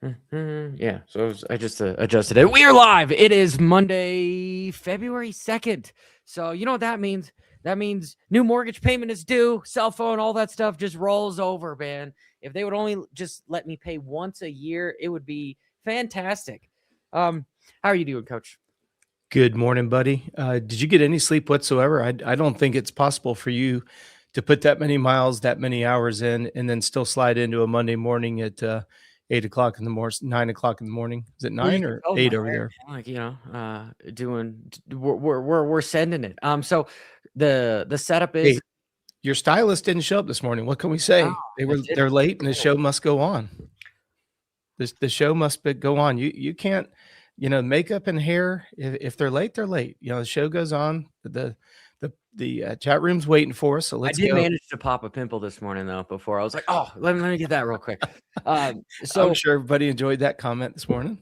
Yeah, so I just adjusted it. We are live. It is Monday, February 2nd. So you know what that means? That means new mortgage payment is due, cell phone, all that stuff just rolls over, man. If they would only just let me pay once a year, it would be fantastic. How are you doing, Coach? Good morning, buddy. Did you get any sleep whatsoever? I don't think it's possible for you to put that many miles, that many hours in, and then still slide into a Monday morning at 8 o'clock in the morning, 9 o'clock in the morning. Is it Well, you 9 can or tell them, 8 over right? there? Like we're sending it. So the setup is Hey, your stylist didn't show up this morning. What can we oh, say? I did. They're late, and the show must go on. The show must go on. You can't, makeup and hair. If they're late, they're late. The show goes on. The chat room's waiting for us. So I let's did go. manage to pop a pimple this morning though. Before I was like, oh, let me get that real quick. I'm So sure everybody enjoyed that comment this morning.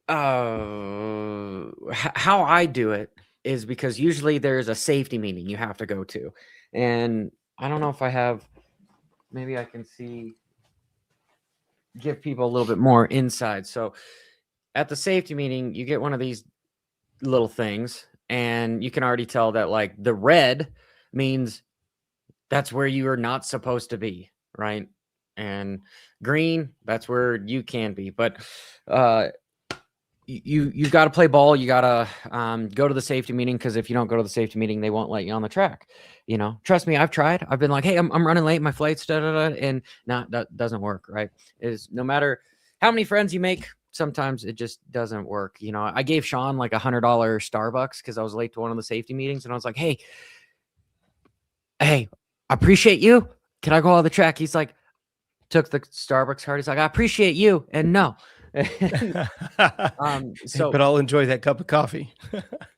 how I do it is because usually there's a safety meeting you have to go to, and I don't know if I have. Maybe I can give people a little bit more insight. So at the safety meeting, you get one of these little things, and you can already tell that like the red means that's where you are not supposed to be, right? And green, that's where you can be. But you've got to play ball. You got to go to the safety meeting, because if you don't go to the safety meeting, they won't let you on the track. Trust me, I've tried. I've been like, hey, I'm running late, my flight's and that doesn't work, right? Is no matter how many friends you make, sometimes it just doesn't work. I gave Sean like $100 Starbucks because I was late to one of the safety meetings, and I was like, hey, I appreciate you. Can I go on the track? He's like, took the Starbucks card. He's like, I appreciate you, and no. So But I'll enjoy that cup of coffee.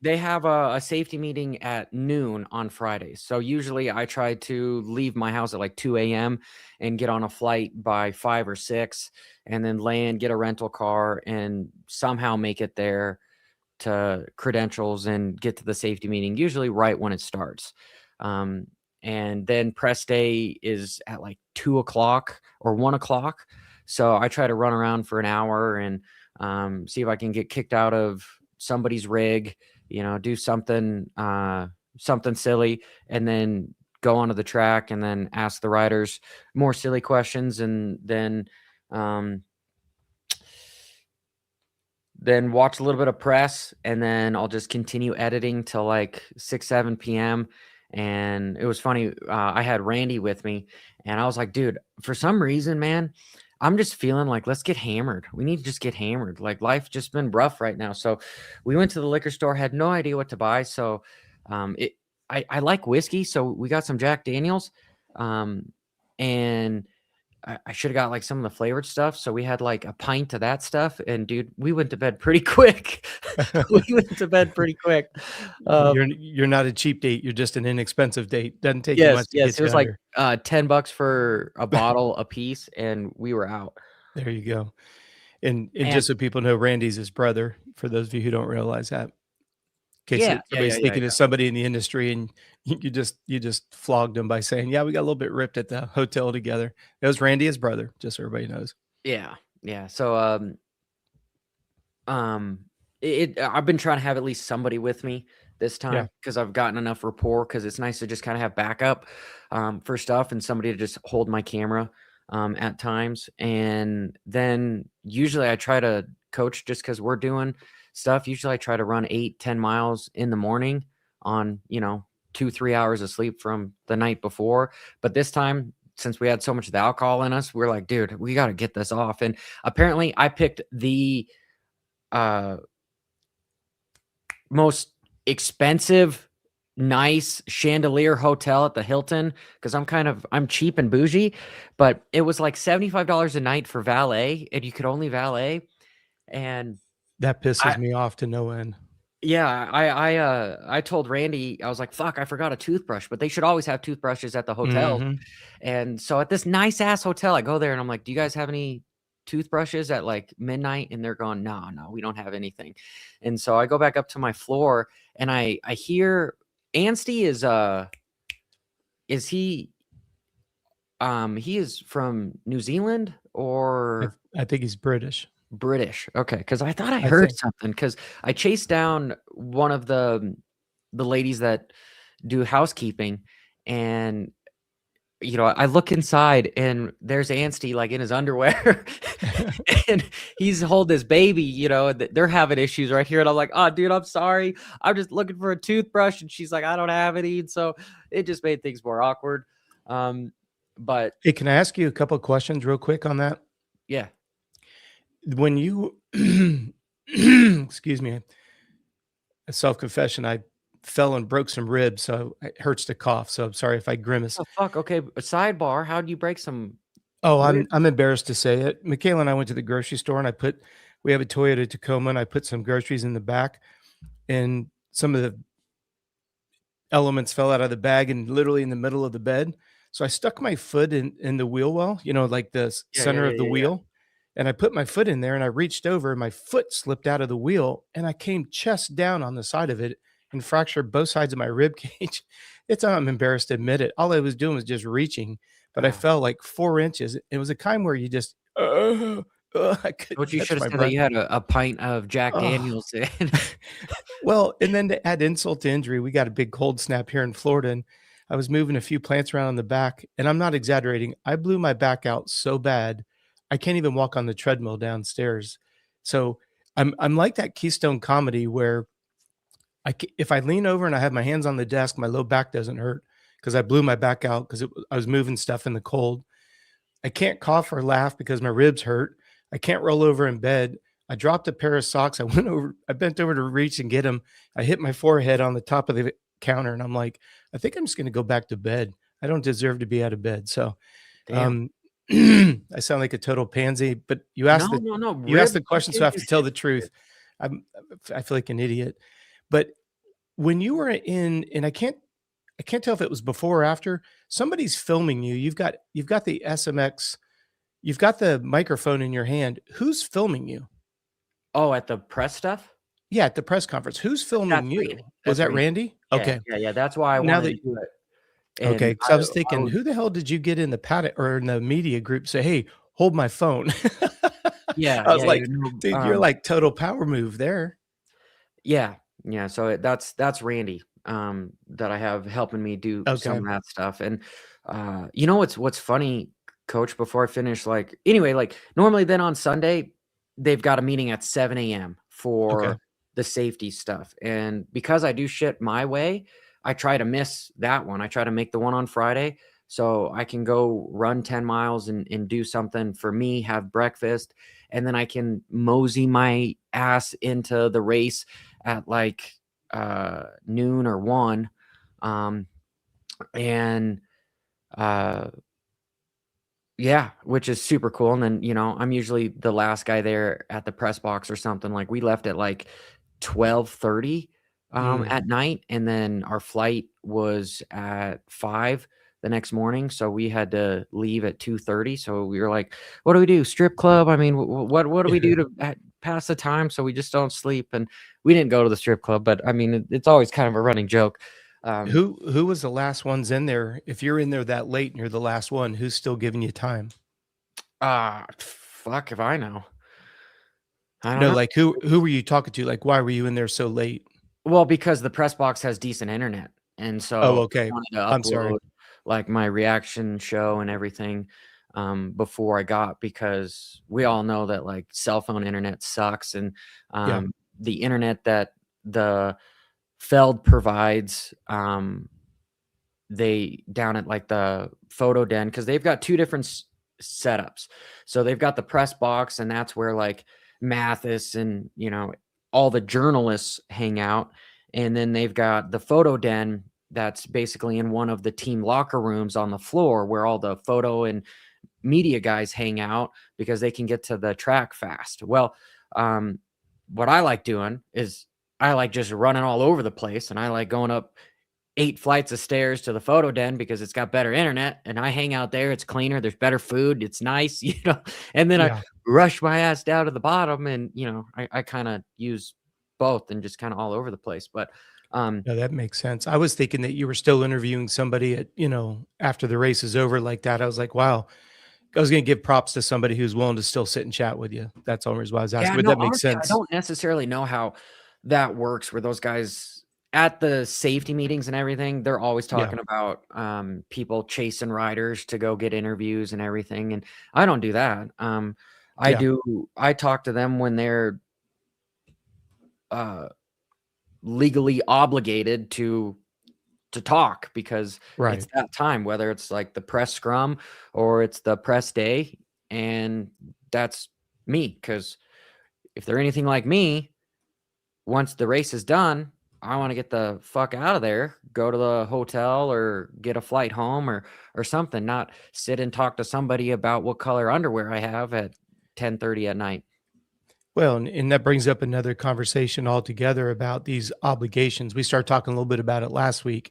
they have a safety meeting at noon on Fridays. So usually I try to leave my house at like 2 a.m. and get on a flight by 5 or 6, and then land, get a rental car, and somehow make it there to credentials and get to the safety meeting, usually right when it starts. And then press day is at like 2 o'clock or 1 o'clock. So I try to run around for an hour and see if I can get kicked out of somebody's rig, do something silly, and then go onto the track and then ask the riders more silly questions, and then watch a little bit of press, and then I'll just continue editing till like 6, 7 p.m. And it was funny. I had Randy with me, and I was like, dude, for some reason, man, I'm just feeling like, let's get hammered. We need to just get hammered. Like, life's just been rough right now. So we went to the liquor store, had no idea what to buy. So I like whiskey. So we got some Jack Daniels. And I should have got like some of the flavored stuff. So we had like a pint of that stuff, and dude, we went to bed pretty quick. We went to bed pretty quick. You're not a cheap date. You're just an inexpensive date. Doesn't take you much to Yes. get It you was like under. $10 for a bottle a piece, and we were out. There you go. And And just so people know, Randy's his brother, for those of you who don't realize that. In case somebody's yeah. thinking it's somebody in the industry and you just flogged him by saying, "Yeah, we got a little bit ripped at the hotel together." It was Randy, his brother, just so everybody knows. Yeah. So I've been trying to have at least somebody with me this Yeah. time, because I've gotten enough rapport, because it's nice to just kind of have backup for stuff, and somebody to just hold my camera at times. And then usually I try to coach, just because we're doing stuff. Usually I try to run 8-10 miles in the morning on 2-3 hours of sleep from the night before. But this time, since we had so much of the alcohol in us, we're like, dude, we got to get this off. And apparently I picked the uh most expensive, nice chandelier hotel at the Hilton, because I'm cheap and bougie, but it was like $75 a night for valet, and you could only valet. And That I pisses me off to no end. yeah, I told Randy, I was like, fuck, I forgot a toothbrush, but they should always have toothbrushes at the hotels. Mhm. And so at this nice ass hotel, I go there and I'm like, do you guys have any toothbrushes at like midnight? And they're going, no, we don't have anything. And so I go back up to my floor, and I hear Ansty is he He is from New Zealand I or I think he's British. British. Okay, because I thought I I heard think. something. Because I chased down one of the ladies that do housekeeping, and I look inside and there's Ansty like in his underwear, and he's holding his baby. And they're having issues right here, and I'm like, "Oh, dude, I'm sorry. I'm just looking for a toothbrush," and she's like, "I don't have any," and so it just made things more awkward. Um, but Hey, can I ask you a couple of questions real quick on that? yeah. When you excuse me, a self-confession, I fell and broke some ribs, so it hurts to cough, so I'm sorry if I grimace. Oh, fuck. Okay. A sidebar. How do you break some Oh, I'm ribs? I'm embarrassed to say it. Michaela and I went to the grocery store and we have a Toyota Tacoma and I put some groceries in the back and some of the elements fell out of the bag and literally in the middle of the bed. So I stuck my foot in the wheel well, like the Yeah, yeah, center yeah, of the yeah, yeah. wheel. And I put my foot in there and I reached over and my foot slipped out of the wheel and I came chest down on the side of it and fractured both sides of my rib cage. I'm embarrassed to admit it. All I was doing was just reaching, but I Ah. fell like 4 inches. It was a kind where you just, I couldn't What you catch should have my said that breath. you had a pint of Jack Oh. Daniels in. Well, and then to add insult to injury, we got a big cold snap here in Florida, and I was moving a few plants around in the back, and I'm not exaggerating. I blew my back out so bad, I can't even walk on the treadmill downstairs. So I'm like that Keystone comedy where if I lean over and I have my hands on the desk, my low back doesn't hurt because I blew my back out because I was moving stuff in the cold. I can't cough or laugh because my ribs hurt. I can't roll over in bed. I dropped a pair of socks. I bent over to reach and get them. I hit my forehead on the top of the counter and I'm like, I think I'm just going to go back to bed. I don't deserve to be out of bed. So, Damn. um, I sound like a total pansy, but No, no, no. you asked Ribs the don't question, so I give have you to tell shit. the truth. I'm, I feel like an idiot, but when you were and I can't tell if it was before or after somebody's filming you. You've got the SMX. You've got the microphone in your hand. Who's filming you? Oh, at the press stuff? Yeah, at the press conference. Who's That's filming Randy. you? Was That's that Randy. Randy? Yeah, Okay. yeah, yeah. That's why I Now wanted that to do it. okay, And because I was I thinking, was who the hell did you get in the paddock or in the media group say, "Hey, hold my phone"? yeah, I was yeah, like, you know, dude, you're like total power move there. yeah, yeah, so that's Randy, that I have helping me do some Okay. of that stuff, and, what's funny, coach, before I finish, like anyway, like, normally then on Sunday, they've got a meeting at 7 a.m. Okay. for the safety stuff, and because I do shit my way, I try to miss that one. I try to make the one on Friday so I can go run 10 miles and do something for me, have breakfast, and then I can mosey my ass into the race at like noon or 1. Um, and uh, yeah, which is super cool. And then, I'm usually the last guy there at the press box or something. Like we left at like 12:30 Mm. at night, and then our flight was at 5 the next morning. So we had to leave at 2:30. So we were like, what do we do? Strip club? I mean, what do we do to pass the time so we just don't sleep? And we didn't go to the strip club, but I mean, it's always kind of a running joke. Um, Who was the last ones in there? If you're in there that late and you're the last one, who's still giving you time? fuck if I know. I don't No, know. like who were you talking to? Like, why were you in there so late? Well, because the press box has decent internet, and Oh, so I okay. wanted to I'm sorry. upload, like, my reaction show and everything, before I got because we all know that, like, cell phone internet sucks, and, Yeah. the internet that the Feld provides, they down at, like, the photo den because 'cause they've got 2 different setups. So they've got the press box, and that's where, like, Mathis and, all the journalists hang out, and then they've got the photo den that's basically in one of the team locker rooms on the floor where all the photo and media guys hang out because they can get to the track fast. Well, um, what I like doing is I like just running all over the place, and I like going up 8 flights of stairs to the photo den because it's got better internet, and I hang out there. It's cleaner, there's better food, it's nice, and then I Yeah. rush my ass down to the bottom, and, I kinda use both and just kinda all over the place, but, Um, No, that makes sense. I was thinking that you were still interviewing somebody at, after the race is over like that. I was like, wow, I was going to give props to somebody who's willing to still sit and chat with you. That's the only reason why I was asking, yeah, but no, that makes honestly, I sense. don't necessarily know how that works where those guys at the safety meetings and everything, they're always Yeah. talking about people chasing riders to go get interviews and everything. And I don't do that. Yeah. I talk to them when they're uh, legally obligated to talk because it's Right. that time, whether it's like the press scrum or it's the press day. And that's me. Because if they're anything like me, once the race is done, I want to get the fuck out of there, go to the hotel or get a flight home or something, not sit and talk to somebody about what color underwear I have at 10:30 at night. Well, and that brings up another conversation altogether about these obligations. We started talking a little bit about it last week.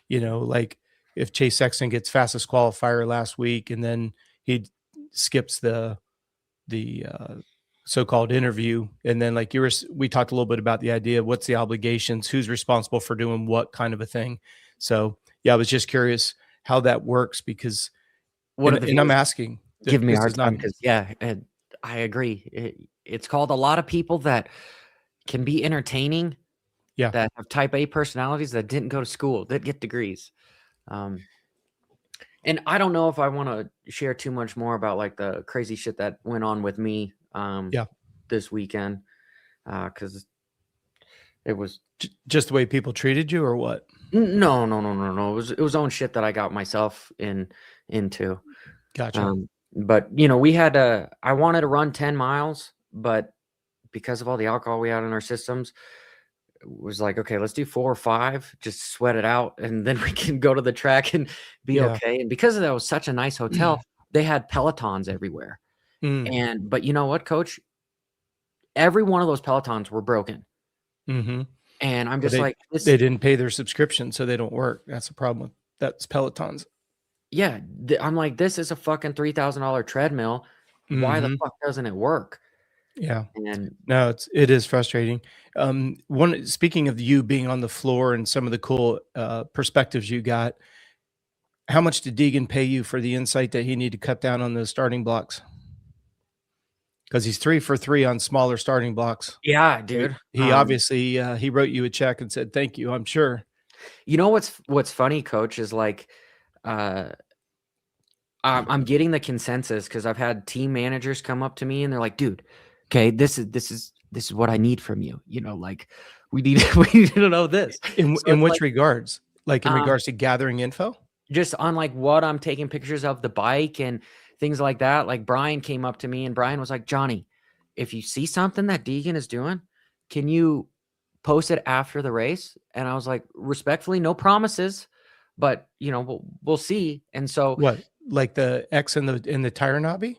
Like if Chase Sexton gets fastest qualifier last week and then he skips the so-called interview, and then like we talked a little bit about the idea of what's the obligations, who's responsible for doing what kind of a thing. So yeah, I was just curious how that works because What are and, the and I'm viewers asking give that me a this hard is not time? Because yeah, and I agree. It's called a lot of people that can be entertaining yeah. that have type A personalities that didn't go to school, that get degrees. Um, and I don't know if I want to share too much more about like the crazy shit that went on with me Yeah. this weekend because it was Just the way people treated you or what? no. It was own shit that I got myself into. Gotcha. But we had I wanted to run 10 miles, but because of all the alcohol we had in our systems, was like, okay, let's do 4 or 5, just sweat it out, and then we can go to the track and be Yeah. okay. And because that was such a nice hotel, they had Pelotons everywhere. Mm. But you know what, coach? Every one of those Pelotons were broken. Mm-hmm. And I'm Well, just they like, this, they didn't pay their subscription, so they don't work. That's the problem with that's Pelotons. yeah, I'm like, this is a fucking $3,000 treadmill. Why the Mhm. fuck doesn't it work? Yeah. And No, it is frustrating. One speaking of you being on the floor and some of the cool, perspectives you got, how much did Deegan pay you for the insight that he need to cut down on those starting blocks? Because he's 3 for 3 on smaller starting blocks. yeah, So dude. he obviously, he wrote you a check and said, "Thank you," I'm sure. You know what's funny, coach, is like, uh, I'm getting the consensus because I've had team managers come up to me and they're like, "Dude, okay, this is what I need from you. Like we need we need to know this." In So in it's which like, regards? Like, in um, regards to gathering info? just on like what I'm taking pictures of the bike and things like that. Like Brian came up to me and Brian was like, "Johnny, if you see something that Deegan is doing, can you post it after the race?" And I was like, respectfully, no promises, but we'll see. And so, What? Like the X in the tire knobby?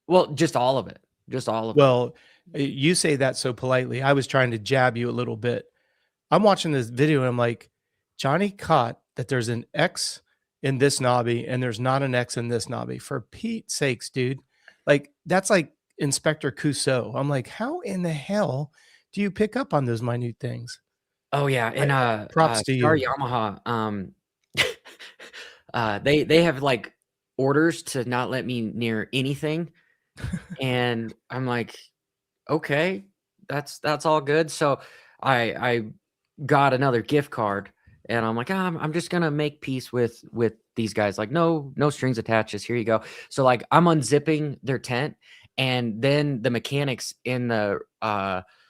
well, just all of it, just all of it. Well, you say that so politely. I was trying to jab you a little bit. I'm watching this video and I'm like, Johnny caught that there's an X in this knobby and there's not an X in this knobby. For Pete's sakes, dude. Like, that's like Inspector Clouseau. I'm like, how in the hell do you pick up on those minute things? Oh yeah, I and props to Star you. Yamaha, they have like orders to not let me near anything, and I'm like, okay, that's all good. So I got another gift card, and I'm like, I'm just gonna make peace with these guys. Like, no strings attached. Just here you go. So like, I'm unzipping their tent, and then the mechanics in the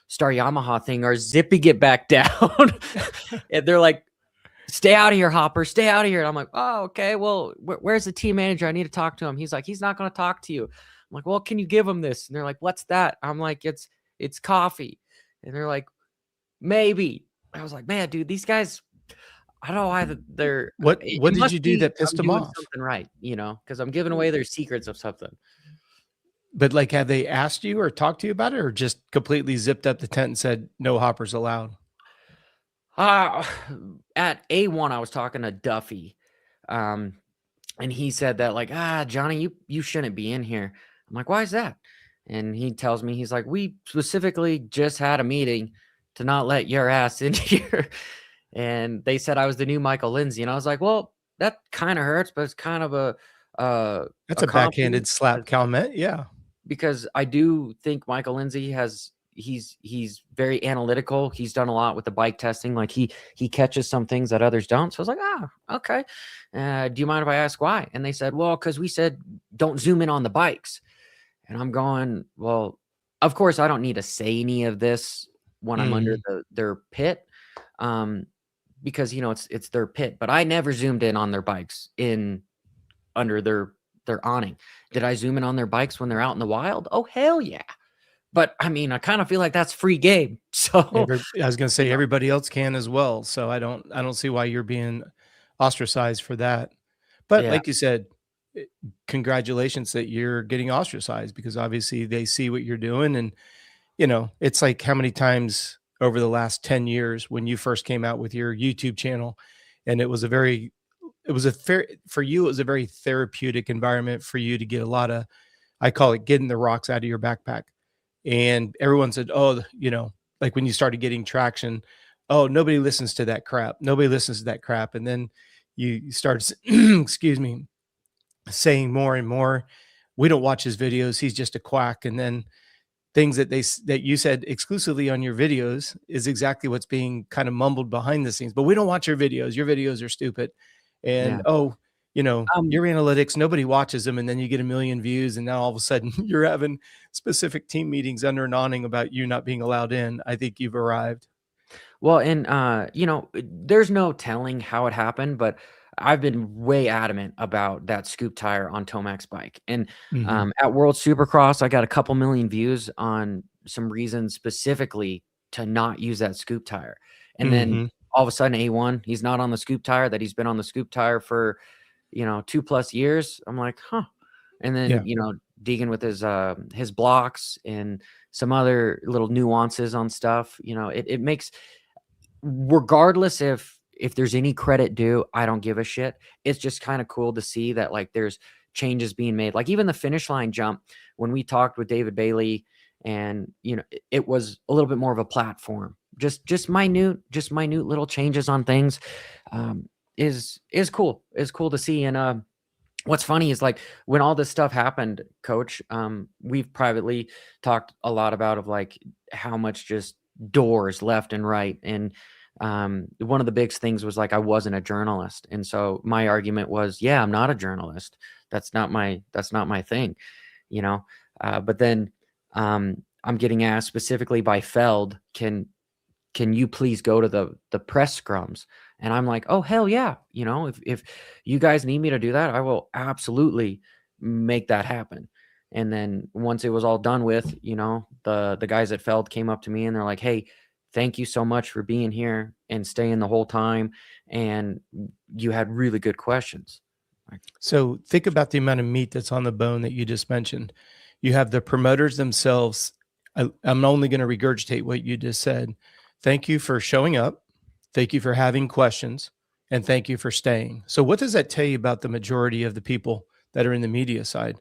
Star Yamaha thing are zipping it back down, and they're like, "Stay out of here, Hopper. Stay out of here." And I'm like, "Oh, okay. Well, where's the team manager? I need to talk to him." He's like, "He's not going to talk to you." I'm like, "Well, can you give him this?" And they're like, "What's that?" I'm like, "It's coffee." And they're like, "Maybe." I was like, "Man, dude, these guys, I don't know why they're What it did must you do be that pissed I'm him doing off? something right, because I'm giving away their secrets of something." But like, have they asked you or talked to you about it or just completely zipped up the tent and said, no hoppers allowed? Uh, at A1, I was talking to Duffy. Um, and he said that like, Johnny, you shouldn't be in here. I'm like, why is that? And he tells me, he's like, we specifically just had a meeting to not let your ass in here. And they said I was the new Michael Lindsay. And I was like, well, that kind of hurts, but it's kind of That's a a compliment backhanded slap comment. Yeah. because I do think Michael Lindsay he's very analytical. He's done a lot with the bike testing. Like he catches some things that others don't. So I was like, okay. Do you mind if I ask why? And they said, well, because we said don't zoom in on the bikes. And I'm going, well, of course I don't need to say any of this when I'm under Mhm. their pit. Because it's their pit, but I never zoomed in on their bikes in under their awning. Did I zoom in on their bikes when they're out in the wild? Oh hell yeah. But I mean, I kind of feel like that's free game. So, I was gonna you say know, everybody else can as well, so I don't see why you're being ostracized for that. But yeah. like you said, eh, congratulations that you're getting ostracized because obviously they see what you're doing and, it's like how many times over the last 10 years when you first came out with your YouTube channel and it was a fair for you, it was a very therapeutic environment for you to get a lot of I call it getting the rocks out of your backpack. And everyone said, "Oh, like when you started getting traction, oh, nobody listens to that crap. Nobody listens to that crap." And then you start, excuse me, saying more and more, "We don't watch his videos. He's just a quack." And then things that you said exclusively on your videos is exactly what's being kind of mumbled behind the scenes. But we don't watch your videos. Your videos are stupid. And Yeah. oh, Um, your analytics, nobody watches them. And then you get a million views. And now all of a sudden you're having specific team meetings under an awning about you not being allowed in. I think you've arrived. Well, and there's no telling how it happened, but I've been way adamant about that scoop tire on Tomac's bike. And Hmm. at World Supercross, I got a couple million views on some reasons specifically to not use that scoop tire. And then Hmm. all of a sudden, A1, he's not on the scoop tire, that he's been on the scoop tire for 2+ years. I'm like, huh. And then, Yeah. Deegan with his blocks and some other little nuances on stuff, it makes regardless if there's any credit due, I don't give a shit. It's just kind of cool to see that like there's changes being made. Like even the finish line jump when we talked with David Bailey and it was a little bit more of a platform. Just minute little changes on things is cool. Is cool to see. And what's funny is like when all this stuff happened, coach, we've privately talked a lot about of like how much just doors left and right. And one of the big things was like I wasn't a journalist. And so my argument was, yeah, I'm not a journalist. That's not my thing, you know. But then I'm getting asked specifically by Feld, can you please go to the press scrums? And I'm like, oh hell yeah. If you guys need me to do that, I will absolutely make that happen. And then once it was all done with, the guys at Feld came up to me and they're like, hey, thank you so much for being here and staying the whole time. And you had really good questions. Like, So think about the amount of meat that's on the bone that you just mentioned. You have the promoters themselves. I'm only going to regurgitate what you just said. Thank you for showing up. Thank you for having questions. And thank you for staying. So, what does that tell you about the majority of the people that are in the media side?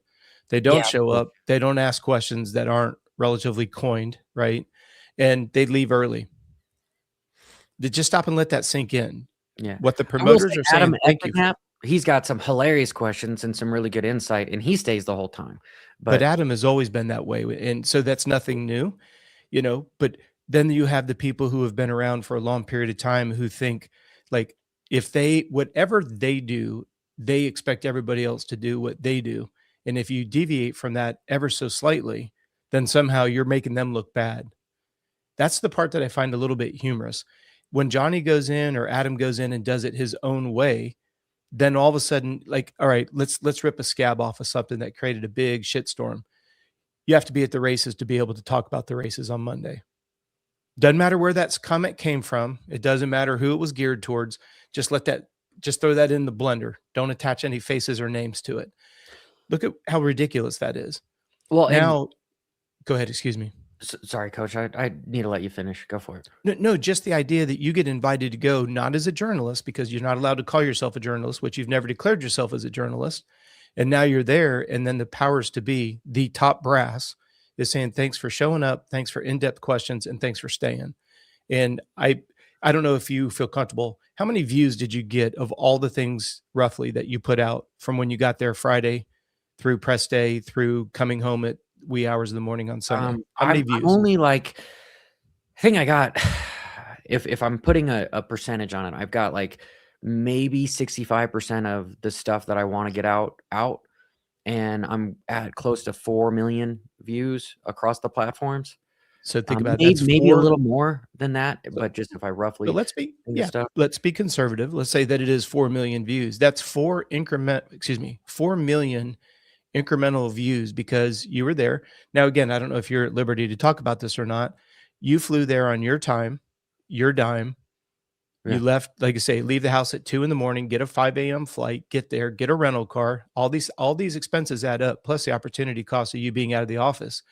They don't yeah, show up. They don't ask questions that aren't relatively coined, right? And they leave early. Just stop and let that sink in. yeah. What the I will say promoters are Adam saying, thank you. Epingham, he's got some hilarious questions and some really good insight, and he stays the whole time. But But Adam has always been that way, and so that's nothing new, but then you have the people who have been around for a long period of time who think, like, if they whatever they do, they expect everybody else to do what they do, and if you deviate from that ever so slightly, then somehow you're making them look bad. That's the part that I find a little bit humorous. When Johnny goes in or Adam goes in and does it his own way, then all of a sudden, like, all right, let's rip a scab off of something that created a big shitstorm. You have to be at the races to be able to talk about the races on Monday. Doesn't matter where that comment came from. It doesn't matter who it was geared towards. Just throw that in the blender. Don't attach any faces or names to it. Look at how ridiculous that is. well, and Now, go ahead. Excuse me. sorry, coach, I need to let you finish. Go for it. No, no, just the idea that you get invited to go, not as a journalist, because you're not allowed to call yourself a journalist, which you've never declared yourself as a journalist. And now you're there. And then the powers to be, the top brass, is saying, thanks for showing up. Thanks for in depth questions. And thanks for staying. And I don't know if you feel comfortable. How many views did you get of all the things roughly that you put out from when you got there Friday through press day through coming home at wee hours of the morning on Sunday? How many I'm views? only like, I think I got, if I'm putting a percentage on it, I've got like maybe 65% of the stuff that I wanna get out, and I'm at close to 4 million views across the platforms. So think about it. That's Maybe a 4. little more than that, So but just if I but roughly let's be think of yeah, stuff. let's be conservative. Let's say that it is 4 million views. That's 4 million incremental views because you were there. Now, again, I don't know if you're at liberty to talk about this or not. You flew there on your time, your dime. You Yeah. left, like I say, leave the house at 2 in the morning, get a 5 a.m. flight, get there, get a rental car. All these expenses add up, plus the opportunity cost of you being out of the office,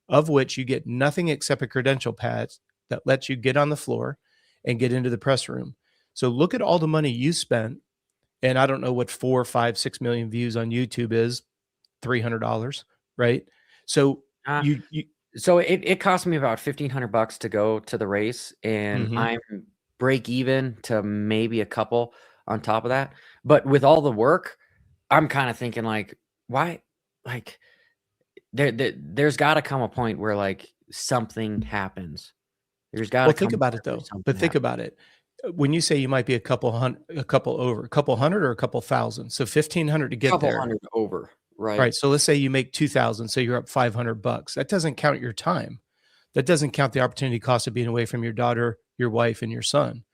of which you get nothing except a credential pad that lets you get on the floor and get into the press room. So look at all the money you spent. And I don't know what 4, 5, 6 million views on YouTube is, $300, right? So Uh, you so it cost me about $1,500 to go to the race, and mhm. I'm break even to maybe a couple on top of that. But with all the work, I'm kinda thinking like, why, like, there's gotta come a point where, like, something happens. There's Well, gotta think come a about it point where though. something But think happens. about it. When you say you might be a couple over, a couple hundred or a couple thousand, so 1,500 to get Couple there. 100 over, All right? right, so let's say you make 2,000, so you're up $500. That doesn't count your time. That doesn't count the opportunity cost of being away from your daughter, your wife, and your son.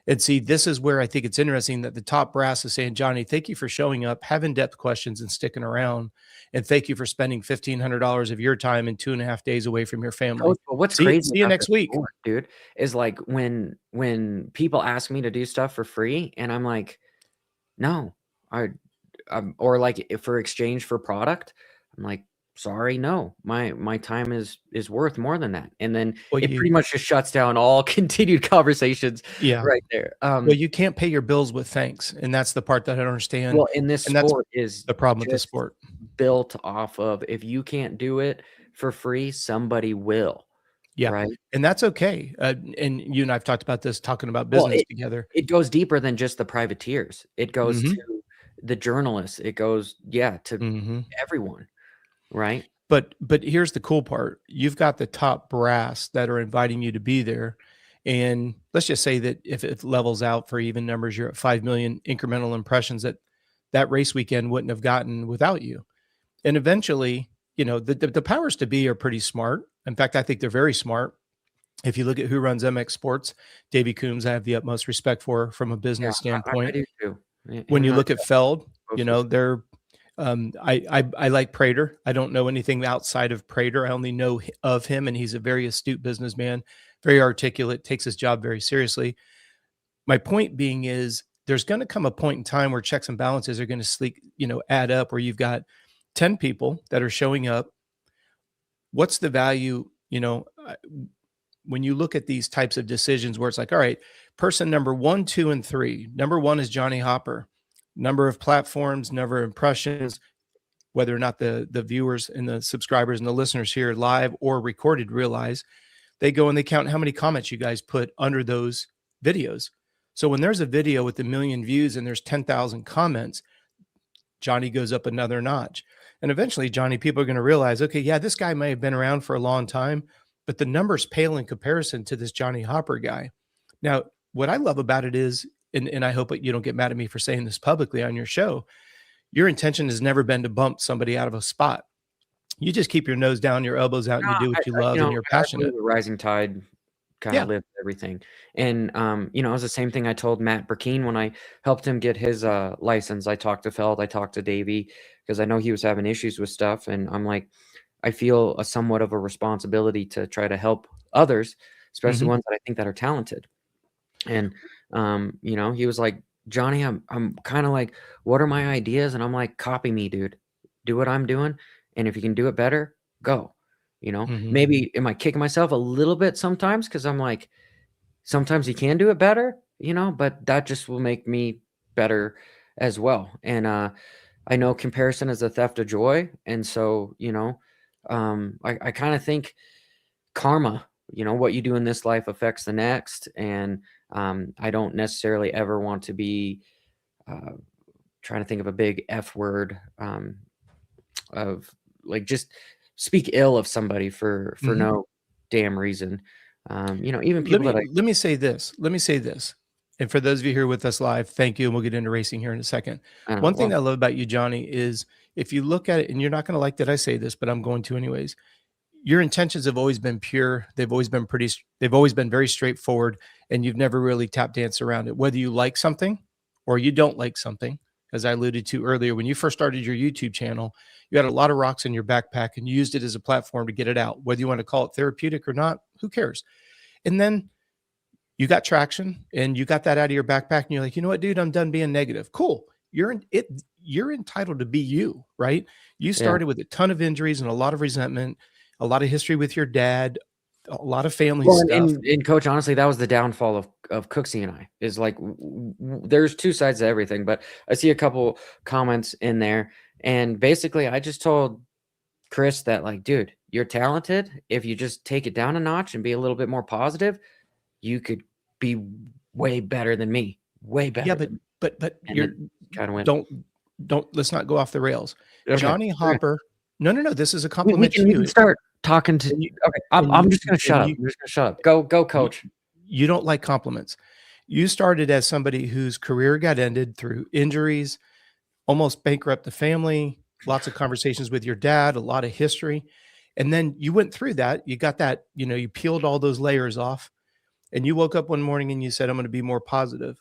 And see, this is where I think it's interesting that the top brass is saying, Johnny, thank you for showing up, having depth questions, and sticking around. And thank you for spending $1,500 of your time and 2.5 days away from your family. Coach, but what's See, crazy see you about next this week. sport, dude, is like when people ask me to do stuff for free and I'm like, "No." I or like if for exchange for product, I'm like, "Sorry, no. My time is worth more than that." And then Well, it pretty much just shuts down all continued conversations yeah. right there. Well, you can't pay your bills with thanks. And that's the part that I don't understand. Well, and this And that's sport is the problem with the just sport. built off of if you can't do it for free, somebody will, Yeah. right? And that's okay. And you and I've talked about this talking about Well, business together. it goes deeper than just the privateers. It goes Mhm. to the journalists. It goes, yeah, to Mhm. everyone, right? But here's the cool part. You've got the top brass that are inviting you to be there. And let's just say that if it levels out for even numbers, you're at 5 million incremental impressions that that race weekend wouldn't have gotten without you. And eventually, the powers to be are pretty smart. In fact, I think they're very smart. If you look at who runs MX Sports, Davey Coombs, I have the utmost respect for from a Yeah, business I standpoint. do too. Him When you and I look at Feld, both respect. they're I like Prater. I don't know anything outside of Prater. I only know of him, and he's a very astute businessman, very articulate, takes his job very seriously. My point being is there's going to come a point in time where checks and balances are going to add up where you've got 10 people that are showing up. What's the value, when you look at these types of decisions where it's like, all right, person number 1, 2, and 3. Number 1 is Johnny Hopper. Number of platforms, number of impressions, whether or not the viewers and the subscribers and the listeners here live or recorded realize, they go and they count how many comments you guys put under those videos. So when there's a video with 1 million views and there's 10,000 comments, Johnny goes up another notch. And eventually, Johnny, people are going to realize, okay, yeah, this guy may have been around for a long time, but the numbers pale in comparison to this Johnny Hopper guy. Now, what I love about it is, and I hope that you don't get mad at me for saying this publicly on your show, your intention has never been to bump somebody out of a spot. You just keep your nose down, your elbows out, and No, you do what you love and you're I believe passionate. the rising tide kinda Yeah. lifts everything. And, it was the same thing I told Matt Burkeen when I helped him get his, license. I talked to Feld, I talked to Davey because I know he was having issues with stuff, and I'm like, I feel a somewhat of a responsibility to try to help others, especially Mhm. ones that I think that are talented. And, he was like, "Johnny, I'm kinda like, what are my ideas?" And I'm like, "Copy me, dude. Do what I'm doing, and if you can do it better, go." Mhm. Maybe am I kicking myself a little bit sometimes because 'cause I'm like, sometimes you can do it better, but that just will make me better as well. And, I know comparison is a theft of joy, and so, I kinda think karma, you know, what you do in this life affects the next. And I don't necessarily ever want to be uh, trying to think of a big F word, of like just speak ill of somebody for Mhm. no damn reason. You know, even Let people that me I, let me say this. Let me say this. And for those of you here with us live, thank you. And we'll get into racing here in a second. I don't know, One thing well, I love about you, Johnny, is if you look at it, and you're not going to like that I say this, but I'm going to anyways. Your intentions have always been pure. They've always been very straightforward, and you've never really tap danced around it. Whether you like something or you don't like something, as I alluded to earlier, when you first started your YouTube channel, you had a lot of rocks in your backpack and you used it as a platform to get it out. Whether you want to call it therapeutic or not, who cares? And then you got traction and you got that out of your backpack and you're like, you know what, dude, I'm done being negative. Cool. You're entitled to be you, right? You yeah. started with a ton of injuries and a lot of resentment, a lot of history with your dad, a lot of family Well, stuff. and coach, honestly, that was the downfall of Cooksey and I, is like there's two sides to everything, but I see a couple comments in there, and basically I just told Chris that, like, dude, you're talented. If you just take it down a notch and be a little bit more positive, you could be way better than me, way Yeah, better but than me. but And you're it kind of went, don't let's not go off the rails. okay, Johnny okay. Hopper. No, no, no. This is a We compliment to can you. start talking to. And you Okay, I'm just gonna shut and up. you I'm just gonna shut up. Go, you coach. you don't like compliments. You started as somebody whose career got ended through injuries, almost bankrupt the family, lots of conversations with your dad, a lot of history. And then you went through that. You got that, you peeled all those layers off and you woke up one morning and you said, I'm going to be more positive.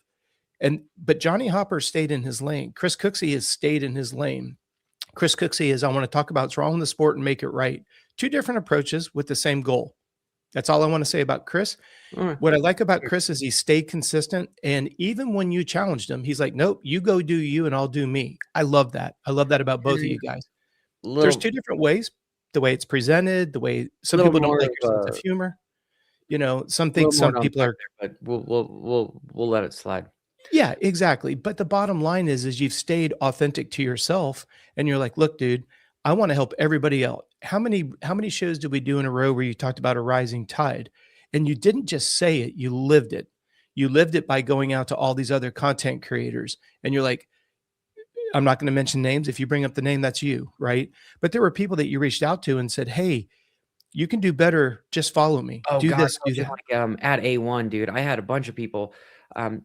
But Johnny Hopper stayed in his lane. Chris Cooksey has stayed in his lane. Chris Cooksey is, I want to talk about what's wrong in the sport and make it right. Two different approaches with the same goal. That's all I want to say about Chris. All right. What I like about Chris is he stayed consistent. And even when you challenged him, he's like, nope, you go do you and I'll do me. I love that. I love that about both of you guys. There's Little two different ways, the way it's presented, the way some little people don't more like of your sense of humor. Some a think little more some to people unpack are, there, but we'll let it slide. yeah, exactly. But the bottom line is you've stayed authentic to yourself and you're like, look, dude, I want to help everybody out. How many shows did we do in a row where you talked about a rising tide? And you didn't just say it, you lived it. You lived it by going out to all these other content creators. And you're like, I'm not going to mention names. If you bring up the name, that's you, right? But there were people that you reached out to and said, hey, you can do better. Just follow me. Oh Do god, this, do coach, that. like, at A1, dude, I had a bunch of people,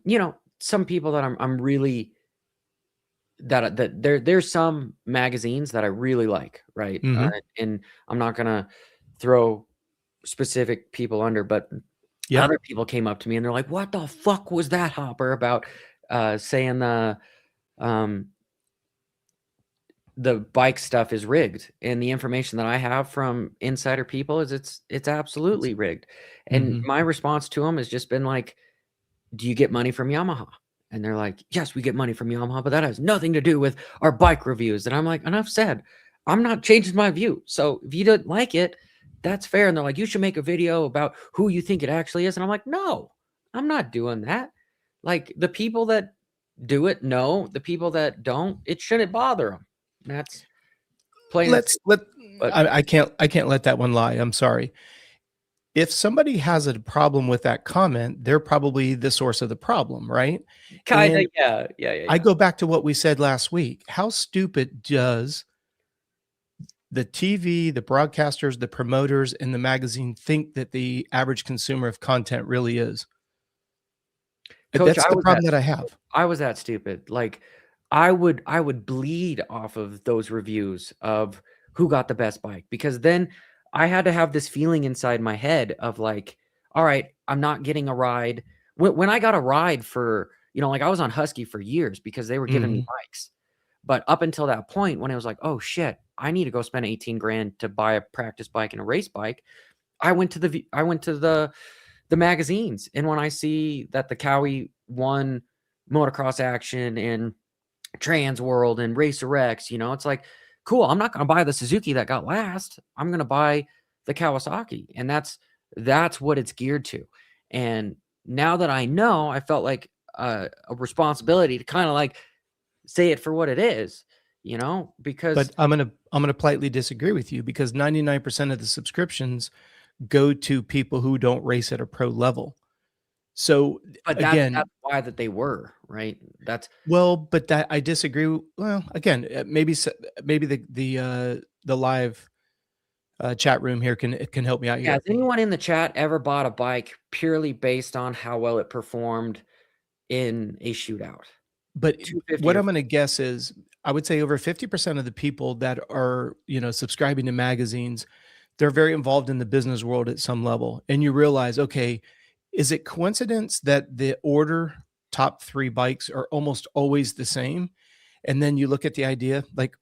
you know, some people that I'm really, that there's some magazines that I really like, right? Hmm. And I'm not gonna throw specific people under, but Yep. other people came up to me and they're like, "What the fuck was that, Hopper?" About, saying um, the bike stuff is rigged, and the information that I have from insider people is it's absolutely rigged. And Hmm. my response to them has just been like, "Do you get money from Yamaha?" And they're like, "Yes, we get money from Yamaha, but that has nothing to do with our bike reviews." And I'm like, "Enough said. I'm not changing my view. So if you don't like it, that's fair." And they're like, "You should make a video about who you think it actually is." And I'm like, "No, I'm not doing that." Like, the people that do it know, the people that don't, it shouldn't bother them. That's plain and Let's simple. let But I can't let that one lie. I'm sorry. If somebody has a problem with that comment, they're probably the source of the problem, right? kinda, And yeah, yeah, yeah, I yeah. go back to what we said last week. How stupid does the TV, the broadcasters, the promoters, and the magazine think that the average consumer of content really is? Coach, That's the problem that I have. I was that stupid. Like, I would bleed off of those reviews of who got the best bike, because then I had to have this feeling inside my head of like, all right, I'm not getting a ride. When I got a ride for, you know, like, I was on Husky for years because they were giving me Mhm. bikes. But up until that point, when it was like, oh shit, I need to go spend 18 grand to buy a practice bike and a race bike, I went to the magazines, and when I see that the Cowie won motocross action and Trans World and Racer X, you know, it's like, cool. I'm not going to buy the Suzuki that got last. I'm going to buy the Kawasaki, and that's what it's geared to. And now that I know, I felt like a responsibility to kind of like say it for what it is, you know, because But I'm gonna politely disagree with you because 99% of the subscriptions go to people who don't race at a pro level. So But again, that's why that they were, right? That's well, but that I disagree. Well, again, maybe maybe the live chat room here can help me out yeah, has here. anyone in the chat ever bought a bike purely based on how well it performed in a shootout? But 250 what or I'm gonna guess is I would say over 50% of the people that are, subscribing to magazines, they're very involved in the business world at some level. And you realize, okay, is it coincidence that the order top 3 bikes are almost always the same? And then you look at the idea, like